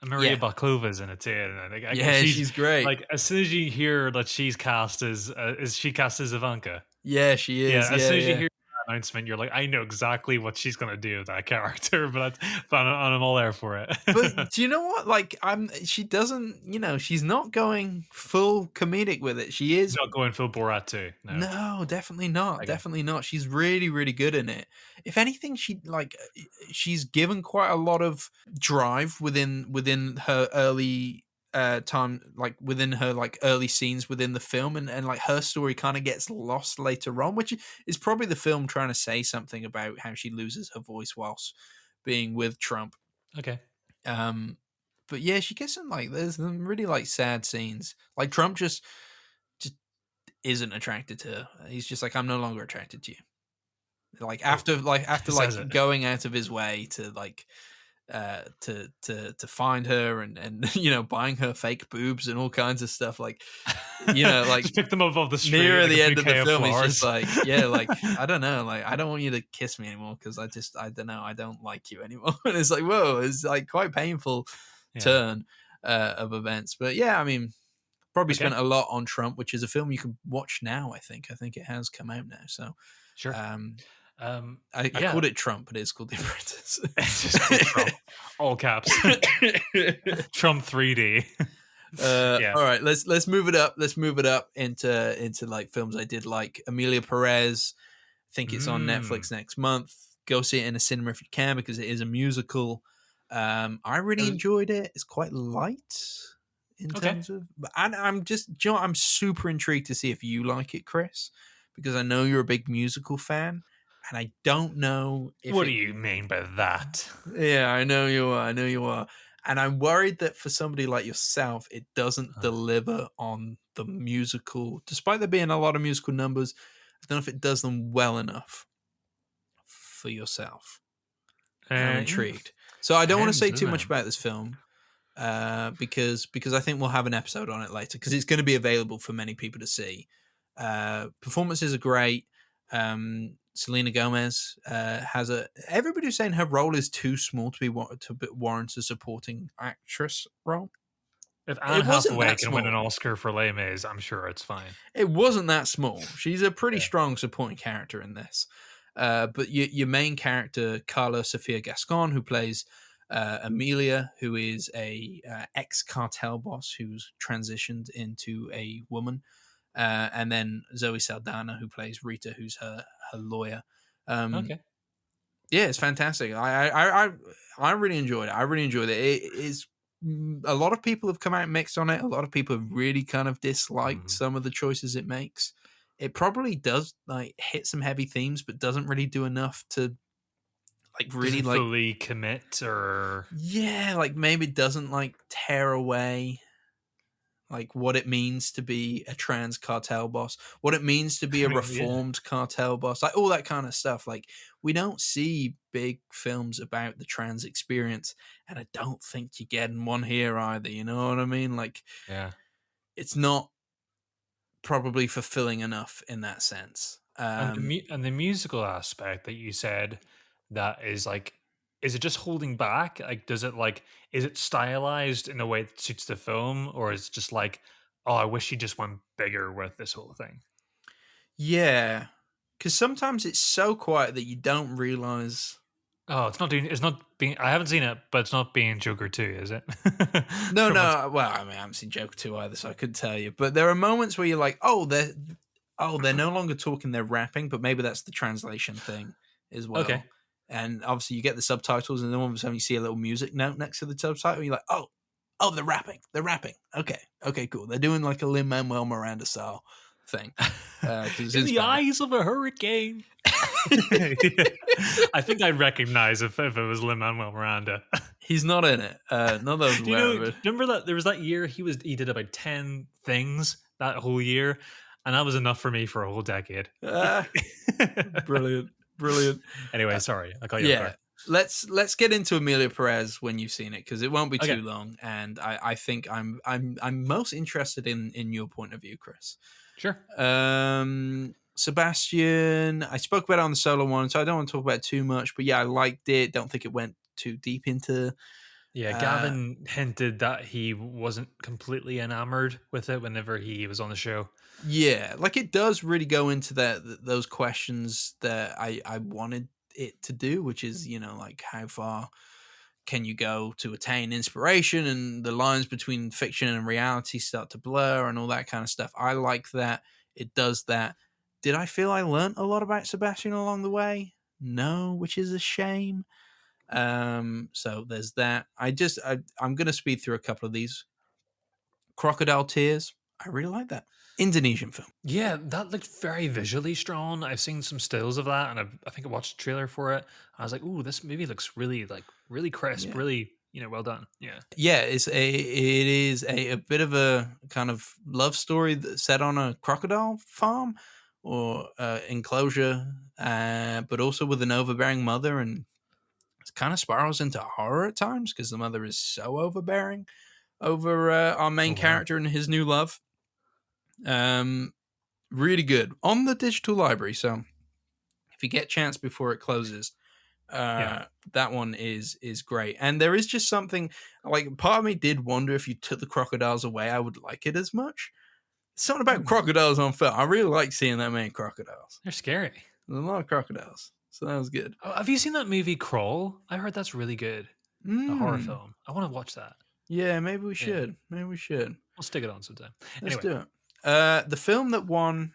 And Maria yeah. Baklova's in it too. And Yeah, she's she's great. like, as soon as you hear that she's cast as, is she cast as Ivanka? Yeah, she Yeah. is. As Yeah, soon as you yeah. hear that announcement, you're like, I know exactly what she's going to do with that character, but I'm all there for it. But do you know what? Like, she doesn't, she's not going full comedic with it. She She's is, not going full Borat too. No. no, definitely not. Okay. Definitely not. She's really, really good in it. If anything, she's given quite a lot of drive within her early time, like within her like early scenes within the film, and like her story kind of gets lost later on, which is probably the film trying to say something about how she loses her voice whilst being with Trump. Okay. Um, but yeah, she gets some like there's some really like sad scenes. Like Trump just isn't attracted to her. He's just like, I'm no longer attracted to you. Like Oh, after says it. going out of his way to like to find her and buying her fake boobs and all kinds of stuff like like Just pick them up off the street near like a the end of the bouquet of film he's just flowers. like, yeah, like I don't know, like I don't want you to kiss me anymore because I don't know, I don't like you anymore. And it's like, whoa, it's like quite painful Yeah. turn of events. But yeah, I mean, probably Okay. spent a lot on Trump, which is a film you can watch now. I think it has come out now. So Sure. um Um. I Yeah. called it Trump, but it's called The Apprentice. It's just called Trump. All caps. Trump 3D. Yeah. All right, let's move it up. Let's move it up into like films I did like. Emilia Pérez. I think it's on Mm. Netflix next month. Go see it in a cinema if you can because it is a musical. I really enjoyed it. It's quite light in Okay. terms of, and I'm just, I'm super intrigued to see if you like it, Chris, because I know you're a big musical fan, and I don't know if What do it. you mean by that? Yeah, I know you are. I know you are. And I'm worried that for somebody like yourself, it doesn't deliver on the musical, despite there being a lot of musical numbers. I don't know if it does them well enough for yourself. And I'm intrigued. So I don't want to Depends, say too doesn't much it? about this film because I think we'll have an episode on it later because it's going to be available for many people to see. Performances are great. Selena Gomez has a. Everybody's saying her role is too small to warrant a supporting actress role. If Anne It wasn't Hathaway that can win an small. Oscar for Les Mis, I'm sure it's fine. It wasn't that small. She's a pretty Yeah. strong supporting character in this. But your main character, Carla Sofia Gascon, who plays Emilia, who is a ex-cartel boss who's transitioned into a woman, and then Zoe Saldana, who plays Rita, who's her lawyer. Okay. Yeah, it's fantastic. I really enjoyed it. I really enjoyed it. It is a lot of people have come out mixed on it. A lot of people have really kind of disliked Mhm. some of the choices it makes. It probably does like hit some heavy themes, but doesn't really do enough to like really Doesn't like fully commit or yeah, like maybe doesn't like tear away like what it means to be a trans cartel boss, what it means to be a Yeah. reformed cartel boss, like all that kind of stuff. Like we don't see big films about the trans experience, and I don't think you're getting one here either. You know what I mean? Like Yeah. it's not probably fulfilling enough in that sense. And the musical aspect that you said, that is like, is it just holding back? Like, does it like, is it stylized in a way that suits the film, or is it just like, oh, I wish he just went bigger with this whole thing? Yeah, because sometimes it's so quiet that you don't realize. Oh, it's not being. I haven't seen it, but it's not being Joker 2, is it? No, From what's, no. Well, I mean, I haven't seen Joker 2 either, so I couldn't tell you. But there are moments where you're like, they're no longer talking, they're rapping, but maybe that's the translation thing as well. okay. And obviously, you get the subtitles, and then all of a sudden, you see a little music note next to the subtitle. And you're like, they're rapping. They're rapping. Okay, cool. They're doing like a Lin-Manuel Miranda style thing. In the eyes of a hurricane. I think I'd recognize if it was Lin-Manuel Miranda. He's not in it. Not that I was aware of it. Remember that there was that year he did about 10 things that whole year, and that was enough for me for a whole decade. Brilliant. Anyway, sorry, I got you. Yeah, let's get into Emilia Pérez when you've seen it, because it won't be Okay. too long, and I think I'm most interested in your point of view, Chris. Sure. Sebastian, I spoke about it on the solo one, so I don't want to talk about it too much, but yeah, I liked it. Don't think it went too deep into. Yeah, Gavin hinted that he wasn't completely enamored with it whenever he was on the show. Yeah, like it does really go into those questions that I wanted it to do, which is, like how far can you go to attain inspiration, and the lines between fiction and reality start to blur and all that kind of stuff. I like that. It does that. Did I feel I learned a lot about Sebastian along the way? No, which is a shame. So there's that. I'm going to speed through a couple of these. Crocodile Tears. I really like that. Indonesian film. Yeah, that looked very visually strong. I've seen some stills of that, and I think I watched a trailer for it. I was like, "Ooh, this movie looks really really crisp, Yeah. really well done." Yeah, Yeah, it is a bit of a kind of love story that's set on a crocodile farm or enclosure, but also with an overbearing mother, and it kind of spirals into horror at times because the mother is so overbearing over our main character and his new love. Really good on the digital library. So if you get a chance before it closes, that one is great. And there is just something like, part of me did wonder if you took the crocodiles away, I would like it as much. Something about crocodiles on film. I really like seeing that many crocodiles. They're scary. There's a lot of crocodiles, so that was good. Oh, have you seen that movie Crawl? I heard that's really good. A horror film. I want to watch that. Yeah, maybe we should. Maybe we should. We'll stick it on sometime. Let's do it. The film that won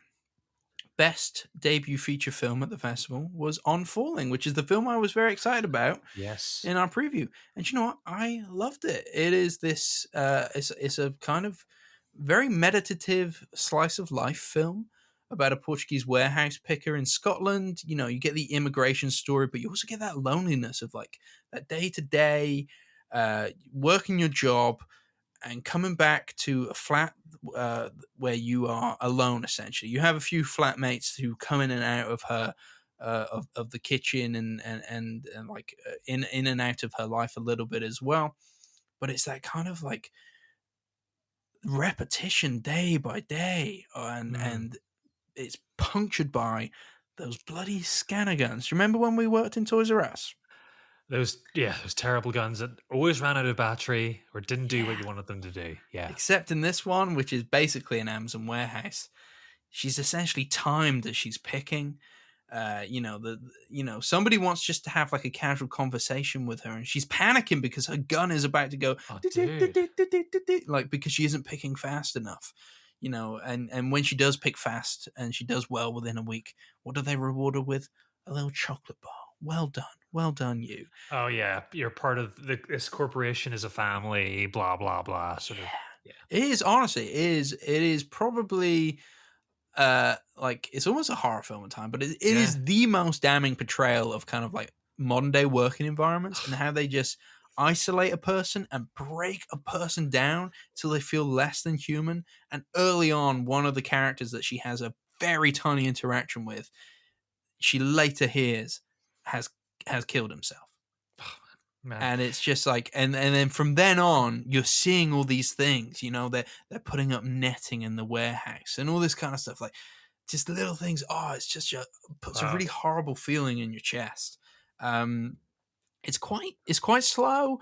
Best Debut Feature Film at the festival was On Falling, which is the film I was very excited about. Yes. In our preview, and you know what? I loved it. It is this. It's a kind of very meditative slice of life film about a Portuguese warehouse picker in Scotland. You get the immigration story, but you also get that loneliness of like that day to day, working your job and coming back to a flat where you are alone. Essentially, you have a few flatmates who come in and out of her. Of the kitchen and like in and out of her life a little bit as well, but it's that kind of like repetition day by day, and it's punctured by those bloody scanner guns. Remember when we worked in Toys R Us? Those terrible guns that always ran out of battery or didn't do what you wanted them to do. Yeah. Except in this one, which is basically an Amazon warehouse, she's essentially timed as she's picking. Somebody wants just to have like a casual conversation with her, and she's panicking because her gun is about to go, like, because she isn't picking fast enough. And when she does pick fast and she does well within a week, what do they reward her with? A little chocolate bar. Well done, you. Oh yeah, you're part of this corporation is a family. Blah blah blah. Sort of. Yeah. It is, honestly. It is probably. Like it's almost a horror film at time, but it is the most damning portrayal of kind of like modern day working environments and how they just isolate a person and break a person down till they feel less than human. And early on, one of the characters that she has a very tiny interaction with, she later hears has killed himself. Man. And it's just like, and then from then on, you're seeing all these things. They're putting up netting in the warehouse and all this kind of stuff, like just little things. Oh, it's just puts a really horrible feeling in your chest. It's quite slow,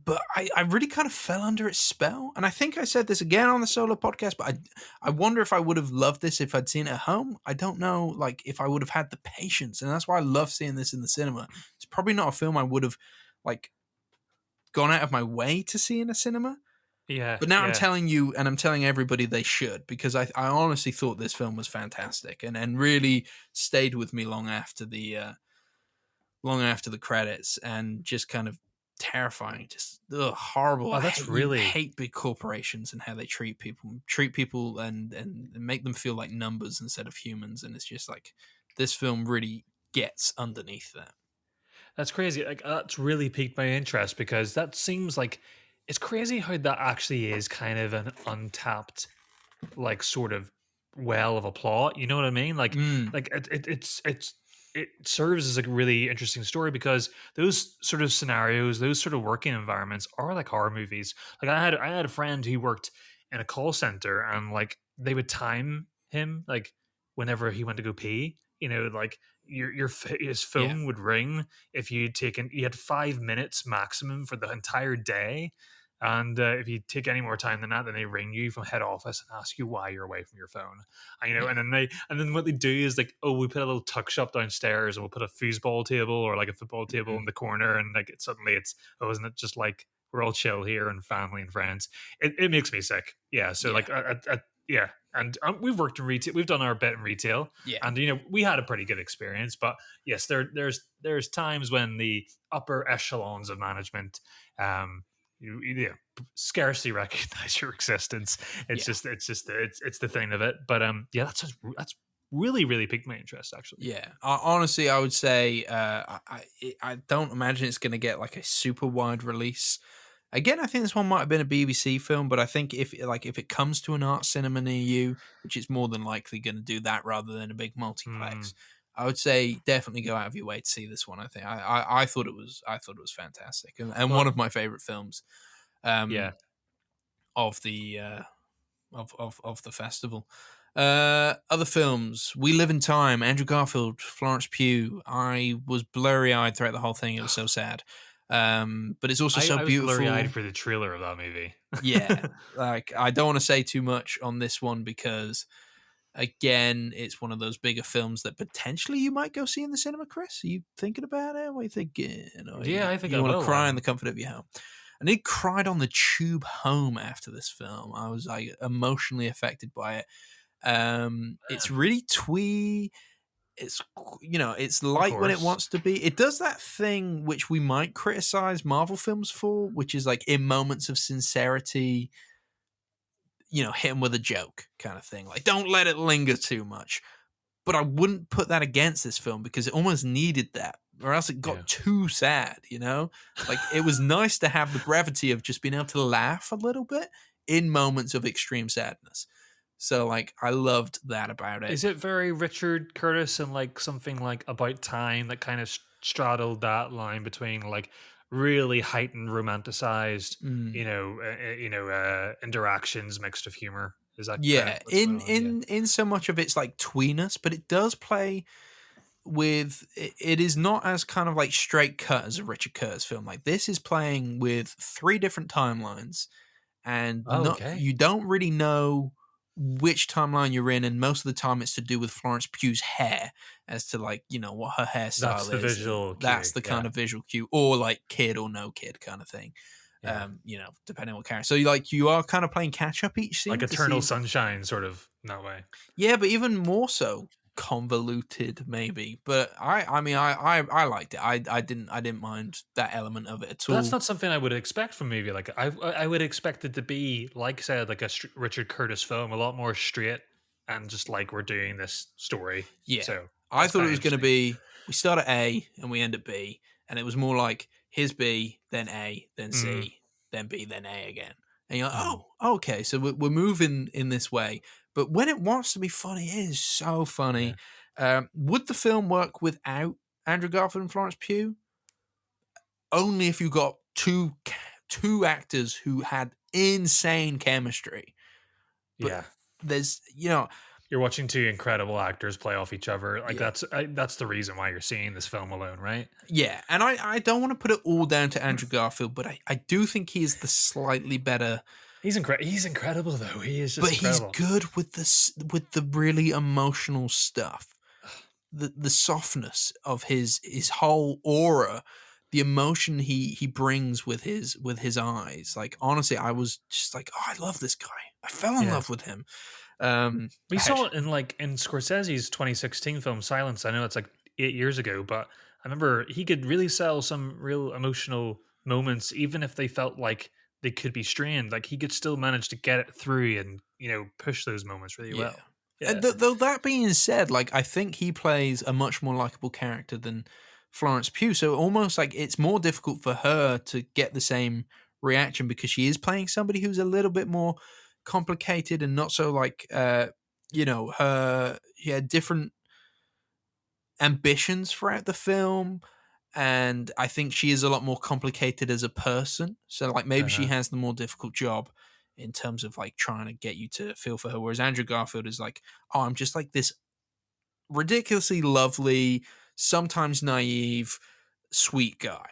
but I really kind of fell under its spell. And I think I said this again on the solo podcast, but I wonder if I would have loved this if I'd seen it at home. I don't know, like, if I would have had the patience. And that's why I love seeing this in the cinema. It's probably not a film I would have, like, gone out of my way to see in a cinema. Yeah. But now I'm telling you, and I'm telling everybody they should, because I honestly thought this film was fantastic and really stayed with me long after the credits, and just kind of terrifying, just horrible. Oh, that's really hate big corporations and how they treat people and make them feel like numbers instead of humans. And it's just like, this film really gets underneath that. That's crazy. Like, that's really piqued my interest, because that seems like, it's crazy how that actually is kind of an untapped, like, sort of well of a plot. You know what I mean? Like, it serves as a really interesting story, because those sort of scenarios, those sort of working environments are like horror movies. Like, I had a friend who worked in a call center, and like they would time him, like, whenever he went to go pee. Like, his phone would ring if you had 5 minutes maximum for the entire day. And if you take any more time than that, then they ring you from head office and ask you why you're away from your phone. And then what they do is, like, oh, we put a little tuck shop downstairs, and we'll put a foosball table or like a football table in the corner, and like suddenly it's, oh, isn't it just like we're all chill here and family and friends? It makes me sick. Yeah. So like, yeah. And we've worked in retail. We've done our bit in retail, and we had a pretty good experience. But yes, there's times when the upper echelons of management, you scarcely recognize your existence. It's the thing of it. But that's really, really piqued my interest, actually. Yeah, honestly, I would say I don't imagine it's going to get like a super wide release. Again, I think this one might have been a BBC film, but I think if it comes to an art cinema near you, which it's more than likely going to do that rather than a big multiplex, I would say definitely go out of your way to see this one. I think I thought it was fantastic, and one of my favorite films. Of the of the festival. Other films: We Live in Time, Andrew Garfield, Florence Pugh. I was blurry eyed throughout the whole thing. It was so sad. But it's also so beautiful. I was blurry eyed for the trailer of that movie. Yeah, like, I don't want to say too much on this one, because again, it's one of those bigger films that potentially you might go see in the cinema. Chris, are you thinking about it? What are you thinking? I think you want to cry in the comfort of your home. And he cried on the tube home after this film. I was like emotionally affected by it. It's really twee. It's it's light when it wants to be. It does that thing which we might criticize Marvel films for, which is like, in moments of sincerity, hit them with a joke kind of thing. Like, don't let it linger too much. But I wouldn't put that against this film, because it almost needed that, or else it got too sad, Like, it was nice to have the brevity of just being able to laugh a little bit in moments of extreme sadness. So, like, I loved that about it. Is it very Richard Curtis and like something like About Time that kind of straddled that line between like really heightened, romanticized, interactions mixed with humor? Is that in so much of it's like tweeness, but it does play with it is not as kind of like straight cut as a Richard Curtis film. Like, this is playing with 3 different timelines, and you don't really know which timeline you're in, and most of the time it's to do with Florence Pugh's hair, as to like, what her hairstyle that's the is. Visual that's the kind of visual cue, or like kid or no kid kind of thing. Depending on what character. So you are kind of playing catch up each scene, like Eternal Sunshine, sort of in that way. Yeah, but even more so convoluted, maybe. But I mean, I liked it. I didn't mind that element of it at all. But that's not something I would expect from a movie. Like, I would expect it to be, like I said, like a Richard Curtis film, a lot more straight, and just like, we're doing this story. Yeah. So I thought it was going to be, we start at A and we end at B, and it was more like, here's B, then A, then C, then B, then A again. And you're like, oh, okay, so we're moving in this way. But when it wants to be funny, it is so funny. Would the film work without Andrew Garfield and Florence Pugh? Only if you got two actors who had insane chemistry. But there's, you're watching two incredible actors play off each other. Like that's the reason why you're seeing this film alone, right? Yeah, and I don't want to put it all down to Andrew Garfield, but I do think he is the slightly better. He's incredible though. He is just incredible. He's good with the really emotional stuff. The softness of his whole aura, the emotion he brings with his eyes. Like, honestly, I was just like, oh, I love this guy. I fell in love with him. We saw it in Scorsese's 2016 film Silence. I know it's like 8 years ago, but I remember he could really sell some real emotional moments, even if they felt like they could be strained. Like, he could still manage to get it through and, push those moments really well. Yeah. Though that being said, like, I think he plays a much more likable character than Florence Pugh. So almost like it's more difficult for her to get the same reaction because she is playing somebody who's a little bit more complicated and not so like, she had different ambitions throughout the film. And I think she is a lot more complicated as a person. So like maybe she has the more difficult job in terms of like trying to get you to feel for her. Whereas Andrew Garfield is like, oh, I'm just like this ridiculously lovely, sometimes naive, sweet guy,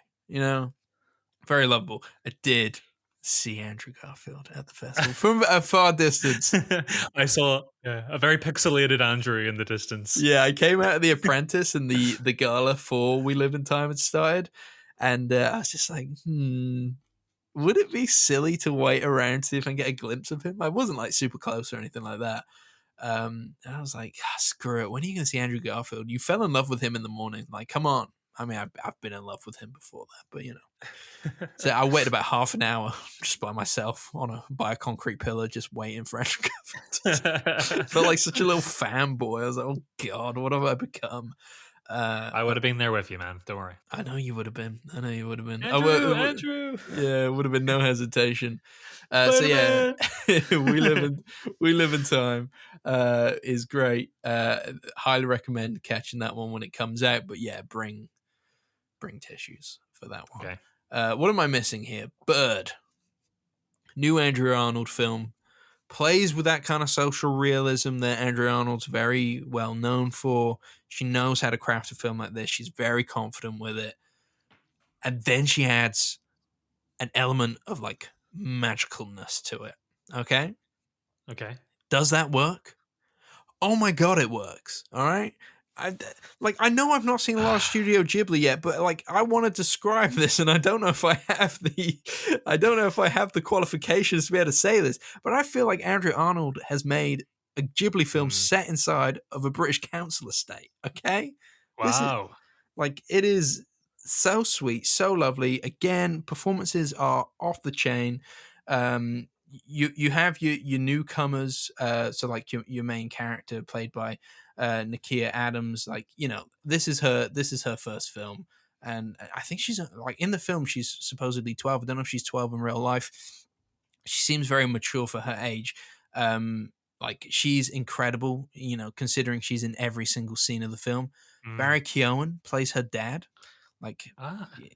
very lovable. I did see Andrew Garfield at the festival from a far distance. I saw a very pixelated Andrew in the distance. Yeah, I came out of The Apprentice and the gala for We Live in Time had started, and I was just like, would it be silly to wait around to see if I can get a glimpse of him? I wasn't like super close or anything like that. And I was like, screw it. When are you going to see Andrew Garfield? You fell in love with him in the morning. Like, come on. I mean, I've been in love with him before that, but So I waited about half an hour just by myself by a concrete pillar, just waiting for Andrew Garfield. Felt like such a little fanboy. I was like, oh God, what have I become? I would have been there with you, man. Don't worry. I know you would have been. Andrew. Yeah, it would have been no hesitation. So yeah, we live in time is great. Highly recommend catching that one when it comes out. But yeah, bring tissues for that one. Okay. What am I missing here? Bird, new Andrew Arnold film, plays with that kind of social realism that Andrew Arnold's very well known for. She knows how to craft a film like this. She's very confident with it. And then she adds an element of like magicalness to it. Okay? Does that work? Oh my God, it works. All right? I know I've not seen a lot of Studio Ghibli yet, but like I want to describe this, and I don't know if I have the qualifications to be able to say this, but I feel like Andrew Arnold has made a Ghibli film set inside of a British council estate. Okay, wow, it is so sweet, so lovely. Again, performances are off the chain. You have your newcomers, so like your main character played by Nakia Adams. Like, this is her first film, and I think she's like in the film she's supposedly 12. I don't know if she's 12 in real life. She seems very mature for her age. Like, she's incredible, considering she's in every single scene of the film. Barry Keoghan plays her dad, like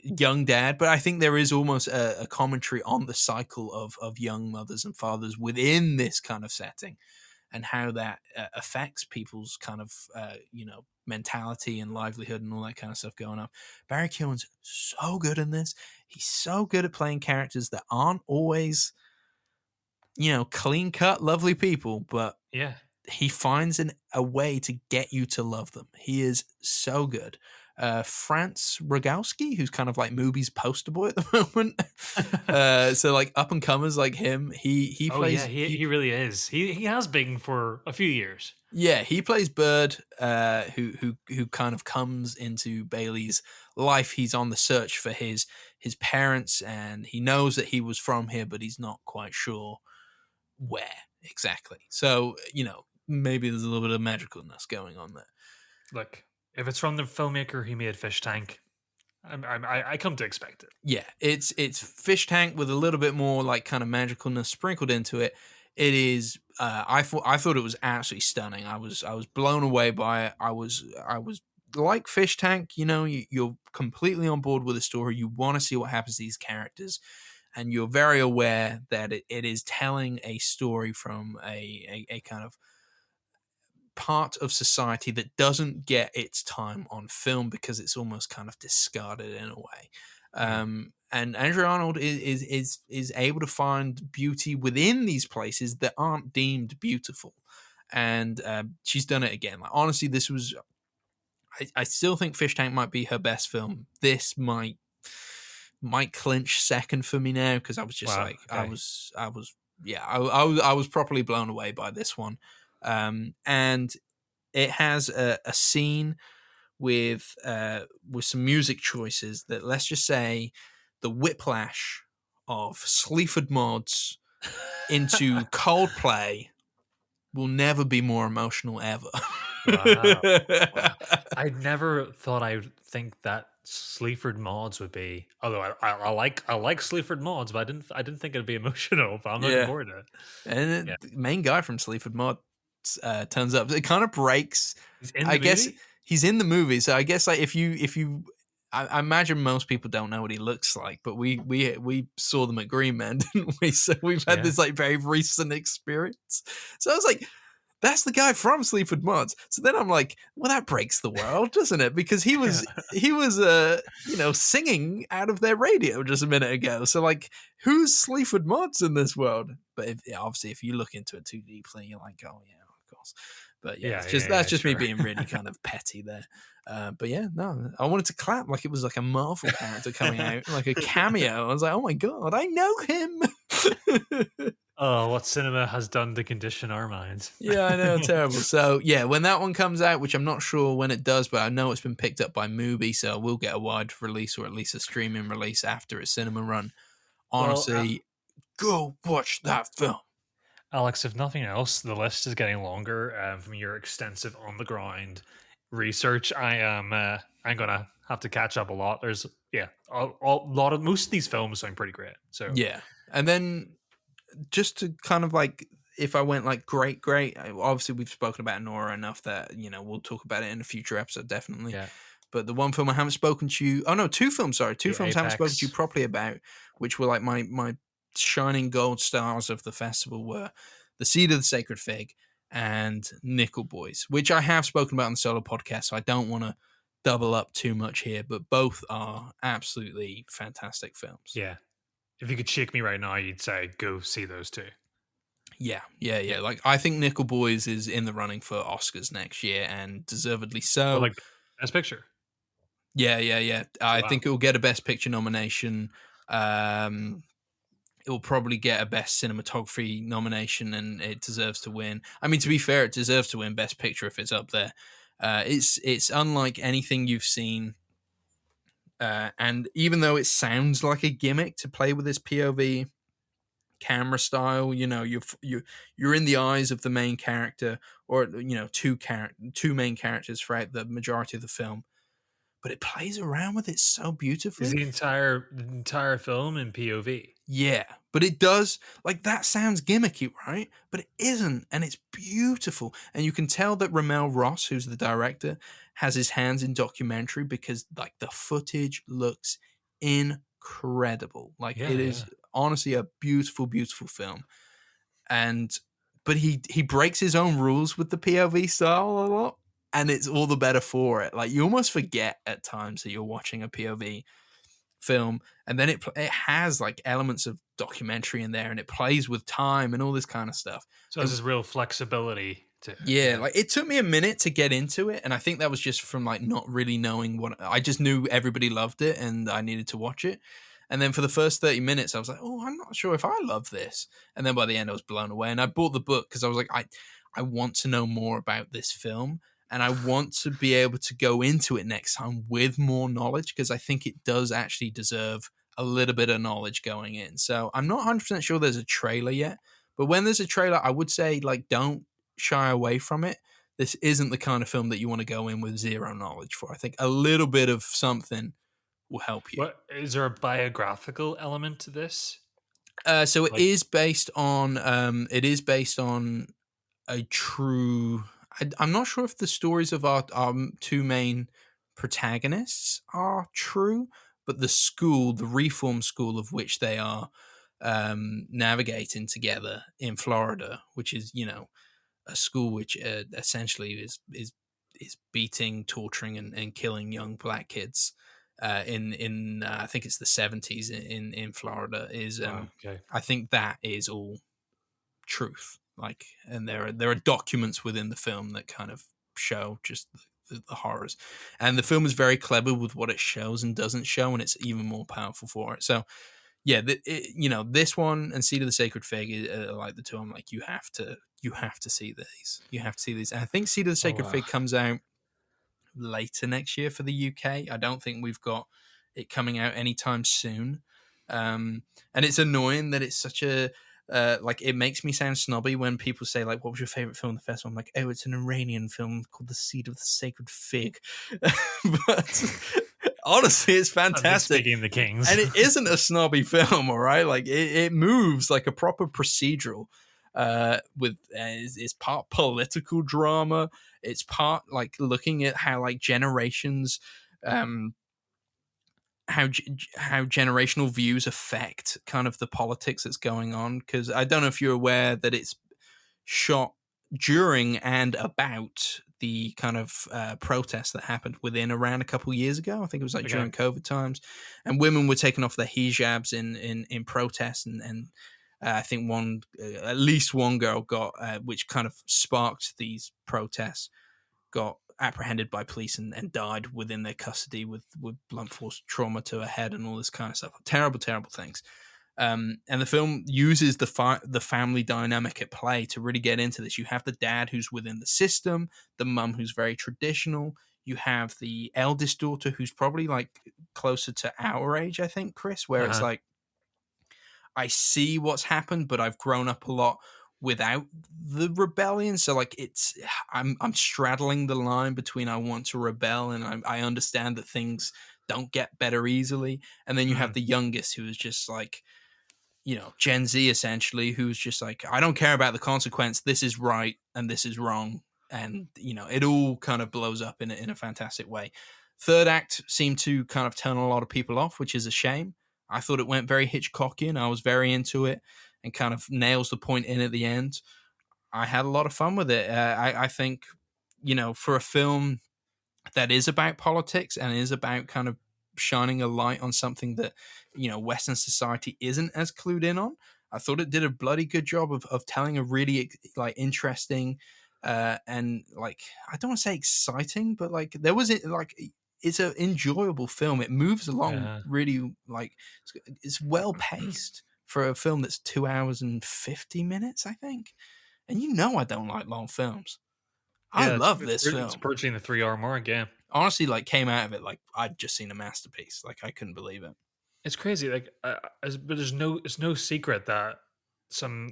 young dad, but I think there is almost a commentary on the cycle of young mothers and fathers within this kind of setting, and how that affects people's kind of mentality and livelihood and all that kind of stuff going on. Barry Keoghan's so good in this. He's so good at playing characters that aren't always clean cut lovely people, but he finds a way to get you to love them. He is so good. Franz Rogowski, who's kind of like Mubi's poster boy at the moment. So like up and comers like him, he plays. Yeah, he really is. He has been for a few years. Yeah, he plays Bird, who kind of comes into Bailey's life. He's on the search for his parents, and he knows that he was from here, but he's not quite sure where exactly. So maybe there's a little bit of magicalness going on there. Look, if it's from the filmmaker who made Fish Tank, I come to expect it. Yeah, it's fish tank with a little bit more like kind of magicalness sprinkled into it. It is. I thought it was absolutely stunning. I was blown away by it. I was like fish tank. You know, you're completely on board with the story. You want to see what happens to these characters, and you're very aware that it is telling a story from a kind of part of society that doesn't get its time on film because it's almost kind of discarded in a way. And Andrew Arnold is able to find beauty within these places that aren't deemed beautiful, and she's done it again. Like honestly, this was. I still think Fish Tank might be her best film. This might clinch second for me now because I was just Wow. like Okay. I was properly blown away by this one, and it has a scene with some music choices that, let's just say, the whiplash of Sleaford mods into Coldplay will never be more emotional ever. Wow. Wow. I never thought I'd think that Sleaford mods would be. Although I like Sleaford mods, but I didn't think it'd be emotional. But I'm looking Yeah, forward to it. and Yeah, the main guy from Sleaford Mod turns up. It kind of breaks. he's in I the guess movie. he's in the movie, so I guess like I imagine most people don't know what he looks like, but we saw them at Green Man, didn't we? So we've had Yeah, this like very recent experience. So I was like, that's the guy from Sleaford Mods. So then I'm like, well, that breaks the world, doesn't it? Because yeah. he was singing out of their radio just a minute ago. So like, who's Sleaford Mods in this world? But obviously, if you look into it too deeply, you're like, oh yeah, of course. But yeah, Yeah, yeah, that's yeah, just me sure. being really kind of petty there. But yeah, no, I wanted to clap like it was like a Marvel character coming out, like a cameo. I was like, oh my god, I know him. Oh, what cinema has done to condition our minds. Yeah, I know, terrible. So yeah, when that one comes out, which I'm not sure when it does, but I know it's been picked up by Mubi, so we'll get a wide release or at least a streaming release after its cinema run. Well, Honestly, go watch that film. Alex, if nothing else, the list is getting longer from your extensive on the ground research. I'm gonna have to catch up a lot. There's lot of most of these films sound pretty great. So Yeah, and then just to kind of like, if I went like great, obviously we've spoken about Nora enough that we'll talk about it in a future episode definitely. yeah, But the one film I haven't spoken to you, oh no, two films, sorry, two the films I haven't spoken to you Apex. properly about, which were like my shining gold stars of the festival, were The Seed of the Sacred Fig and Nickel Boys, which I have spoken about on the solo podcast, so I don't want to double up too much here, but both are absolutely fantastic films. Yeah, if you could shake me right now, you'd say go see those two. Yeah. Like I think Nickel Boys is in the running for Oscars next year, and deservedly But so. like best picture. Yeah. I Wow. think it will get a Best Picture nomination. It will probably get a Best Cinematography nomination, and it deserves to win. I mean, to be fair, it deserves to win Best Picture if it's up there. It's unlike anything you've seen, and even though it sounds like a gimmick to play with this POV camera style, you're in the eyes of the main character, or two main characters throughout the majority of the film, but it plays around with it so Is beautifully. the entire film in POV? Yeah, but it does, like, that sounds gimmicky, right? But it isn't, and it's beautiful. And you can tell that Ramel Ross, who's the director, has his hands in documentary because like the footage looks incredible. Like Yeah, it yeah. is honestly a beautiful film. And but he breaks his own rules with the POV style a lot, and it's all the better for it. Like you almost forget at times that you're watching a POV film, and then it has like elements of documentary in there, and it plays with time and all this kind of stuff. So It, there's this real flexibility to it. yeah, Yeah. like it took me a minute to get into it, and I think that was just from like not really knowing what I just knew everybody loved it and I needed to watch it. And then for the first 30 minutes, I was like, oh, I'm not sure if I love this. And then by the end, I was blown away. And I bought the book because I was like, I want to know more about this film. And I want to be able to go into it next time with more knowledge because I think it does actually deserve a little bit of knowledge going in. So I'm not 100% sure there's a trailer yet. But when there's a trailer, I would say, like, don't shy away from it. This isn't the kind of film that you want to go in with zero knowledge for. I think a little bit of something will help you. What is there a biographical element to this? So Like, it is based on a true. I'm not sure if the stories of our two main protagonists are true, but the school, the reform school of which they are navigating together in Florida, which is a school which essentially is beating, torturing, and killing young black kids in I think it's the 70s in Florida. Is wow, okay. I think that is all truth. Like, and there are documents within the film that kind of show just the horrors, and the film is very clever with what it shows and doesn't show, and it's even more powerful for it. So yeah, this one and Seed of the Sacred Fig are like the two. I'm like, you have to see these. You have to see these. And I think Seed of the Oh Sacred wow. Fig comes out later next year for the UK. I don't think we've got it coming out anytime soon. And it's annoying that it's such a like, it makes me sound snobby when people say like, what was your favorite film in the festival? I'm like, oh, it's an Iranian film called The Seed of the Sacred Fig. But honestly, it's fantastic. Speaking the Kings. And it isn't a snobby film, all right? Like, it moves like a proper procedural. With it's part political drama. It's part like looking at how like generations, how generational views affect kind of the politics that's going on. Because I don't know if you're aware that it's shot during and about the kind of protests that happened within Iran a couple of years ago. I think it was like during COVID times, and women were taking off their hijabs in protest, and I think at least one girl got, which kind of sparked these protests, got apprehended by police and died within their custody with blunt force trauma to her head and all this kind of stuff. Terrible, terrible things. And the film uses the family dynamic at play to really get into this. You have the dad who's within the system, the mum who's very traditional. You have the eldest daughter who's probably like closer to our age, I think, Chris, where it's like, I see what's happened, but I've grown up a lot without the rebellion. So like, I'm straddling the line between I want to rebel and I understand that things don't get better easily. And then you have the youngest who is just like, Gen Z essentially, who's just like, I don't care about the consequence. This is right and this is wrong. And, it all kind of blows up in a fantastic way. Third act seemed to kind of turn a lot of people off, which is a shame. I thought it went very Hitchcockian. I was very into it and kind of nails the point in at the end. I had a lot of fun with it. I think, for a film that is about politics and is about kind of shining a light on something that, Western society isn't as clued in on, I thought it did a bloody good job of telling a really like interesting and like, I don't want to say exciting, but like there was like, it's an enjoyable film. It moves along really, like, it's well paced for a film that's 2 hours and 50 minutes, I think. And I don't like long films. I love this film. It's approaching the 3-hour mark, yeah. Honestly, like, came out of it like I'd just seen a masterpiece. Like, I couldn't believe it. It's crazy, like, but it's no secret that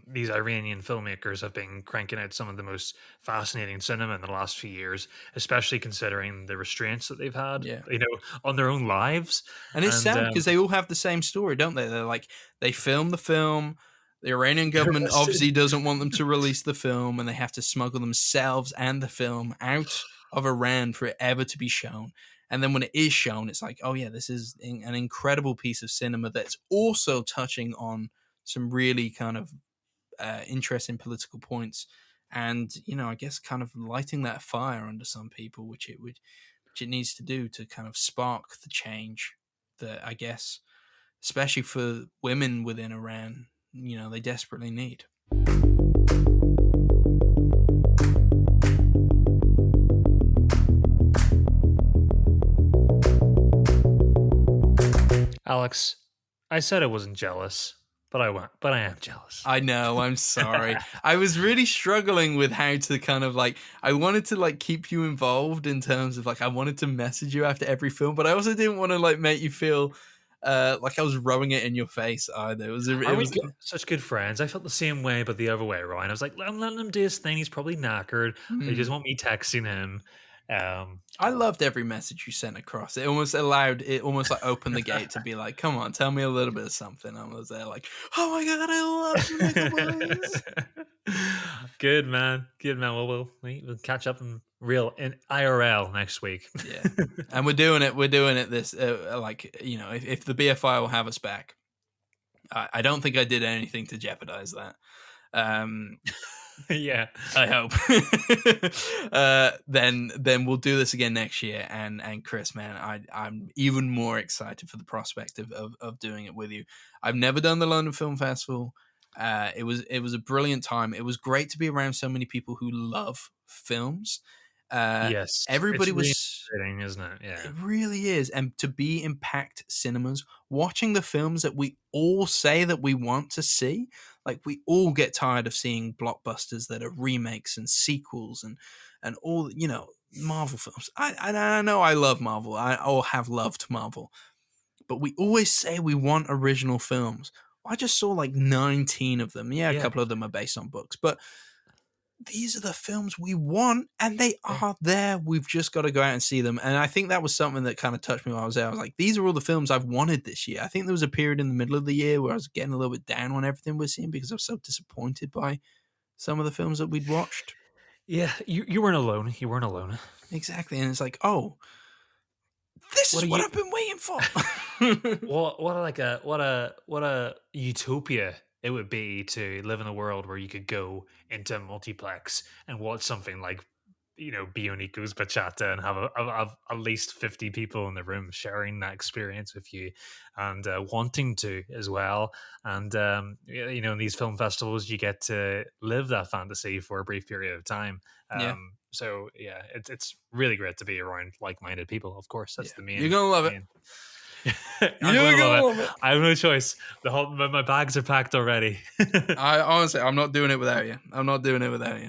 these Iranian filmmakers have been cranking out some of the most fascinating cinema in the last few years, especially considering the restraints that they've had, on their own lives. And it's sad because they all have the same story, don't they? They're like, they film the film. The Iranian government obviously doesn't want them to release the film, and they have to smuggle themselves and the film out of Iran for it ever to be shown. And then when it is shown, it's like, oh yeah, this is an incredible piece of cinema that's also touching on some really kind of interesting political points, and I guess kind of lighting that fire under some people, which it needs to do to kind of spark the change that, I guess, especially for women within Iran, they desperately need. Alex, I said I wasn't jealous, but I am jealous. I know, I'm sorry. I was really struggling with how to kind of like, I wanted to like keep you involved in terms of like, I wanted to message you after every film, but I also didn't want to like make you feel like I was rubbing it in your face either. It was such good friends. I felt the same way, but the other way, Ryan. I was like, I'm letting him do his thing. He's probably knackered. They just want me texting him. I loved every message you sent across. It almost like opened the gate to be like, come on, tell me a little bit of something. I was there like, oh my God, I love Nickel Boys. Good man. We'll catch up in IRL next week. Yeah. And we're doing it this, if the BFI will have us back. I don't think I did anything to jeopardize that. Yeah, I hope. Then we'll do this again next year. And Kris, man, I'm even more excited for the prospect of doing it with you. I've never done the London Film Festival. It was a brilliant time. It was great to be around so many people who love films. Yes, everybody was exciting, isn't it? Yeah, it really is. And to be in packed cinemas, watching the films that we all say that we want to see. Like, we all get tired of seeing blockbusters that are remakes and sequels and all, Marvel films. I know I love Marvel. I have loved Marvel. But we always say we want original films. I just saw like 19 of them. Yeah, a couple of them are based on books. But these are the films we want, and they are there. We've just got to go out and see them. And I think that was something that kind of touched me while I was there. I was like, these are all the films I've wanted this year. I think there was a period in the middle of the year where I was getting a little bit down on everything we're seeing because I was so disappointed by some of the films that we'd watched. Yeah, you weren't alone. You weren't alone. Exactly. And it's like, oh, this is what I've been waiting for. What a utopia it would be to live in a world where you could go into a multiplex and watch something like, Bionico's Bachata and have at least 50 people in the room sharing that experience with you and wanting to as well. And, in these film festivals, you get to live that fantasy for a brief period of time. So, yeah, it's really great to be around like-minded people, of course. That's the main... You're going to love it. I'm gonna love it. I have no choice. My bags are packed already. I'm not doing it without you.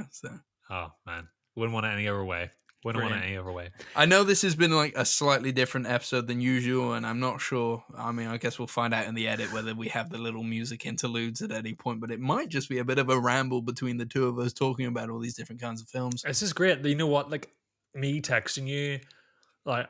So. Oh man, wouldn't want it any other way. I know this has been like a slightly different episode than usual, and I'm not sure. I mean, I guess we'll find out in the edit whether we have the little music interludes at any point, but it might just be a bit of a ramble between the two of us talking about all these different kinds of films. This is great. You know what? Like, me texting you, like,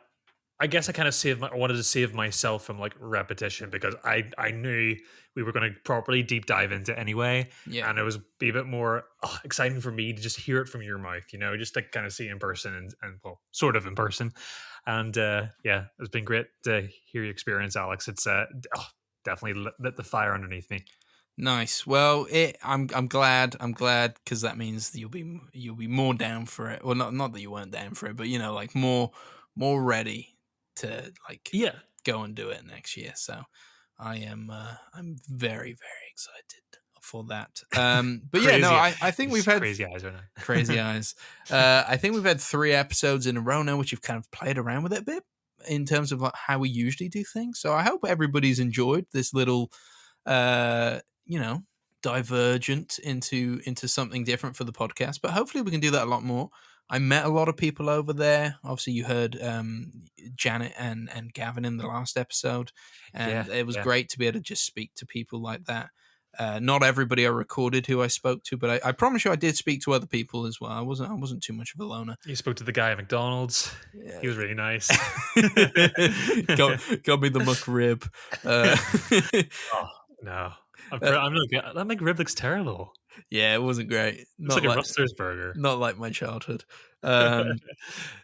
I guess I kind of wanted to save myself from like repetition because I knew we were going to properly deep dive into it anyway. Yeah. And it was be a bit more exciting for me to just hear it from your mouth, just to kind of see in person and well, sort of in person. And it's been great to hear your experience, Alex. It's definitely lit the fire underneath me. Nice. Well, I'm glad because that means you'll be more down for it. Well, not that you weren't down for it, but like more ready to go and do it next year. So I'm very, very excited for that. But I think we've had crazy eyes right now. Crazy eyes. I think we've had 3 episodes in a row now, which you've kind of played around with it a bit in terms of like how we usually do things. So I hope everybody's enjoyed this little divergent into something different for the podcast. But hopefully we can do that a lot more. I met a lot of people over there. Obviously, you heard Janet and Gavin in the last episode, and it was great to be able to just speak to people like that. Not everybody I recorded who I spoke to, but I promise you I did speak to other people as well. I wasn't too much of a loner. You spoke to the guy at McDonald's. Yeah. He was really nice. got me the McRib. Oh, no. I'm looking at that McRib looks terrible. Yeah, it wasn't great. It's like a Rustler's burger. Not like my childhood. It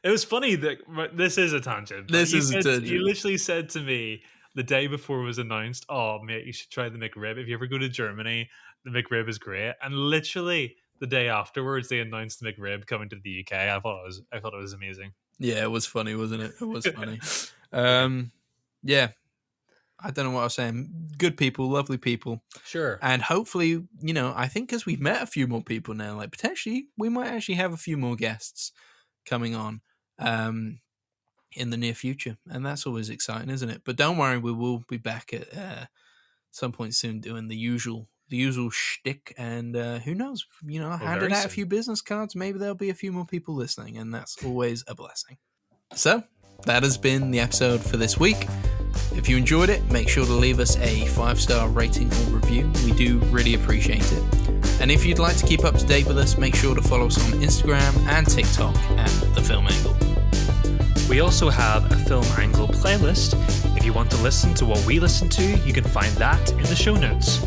was funny that this is a tangent. You literally said to me the day before it was announced, "Oh, mate, you should try the McRib. If you ever go to Germany, the McRib is great." And literally the day afterwards, they announced the McRib coming to the UK. I thought it was amazing. Yeah, it was funny, wasn't it? It was funny. Yeah. I don't know what I was saying. Good people, lovely people. Sure. And hopefully, I think because we've met a few more people now, like potentially we might actually have a few more guests coming on in the near future. And that's always exciting, isn't it? But don't worry, we will be back at some point soon doing the usual shtick. And who knows, I handed out a few business cards. Maybe there'll be a few more people listening. And that's always a blessing. So that has been the episode for this week. If you enjoyed it, make sure to leave us a 5-star rating or review. We do really appreciate it. And if you'd like to keep up to date with us, make sure to follow us on Instagram and TikTok at The Film Angle. We also have a Film Angle playlist. If you want to listen to what we listen to, you can find that in the show notes.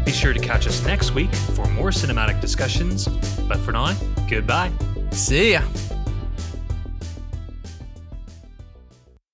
Be sure to catch us next week for more cinematic discussions. But for now, goodbye. See ya.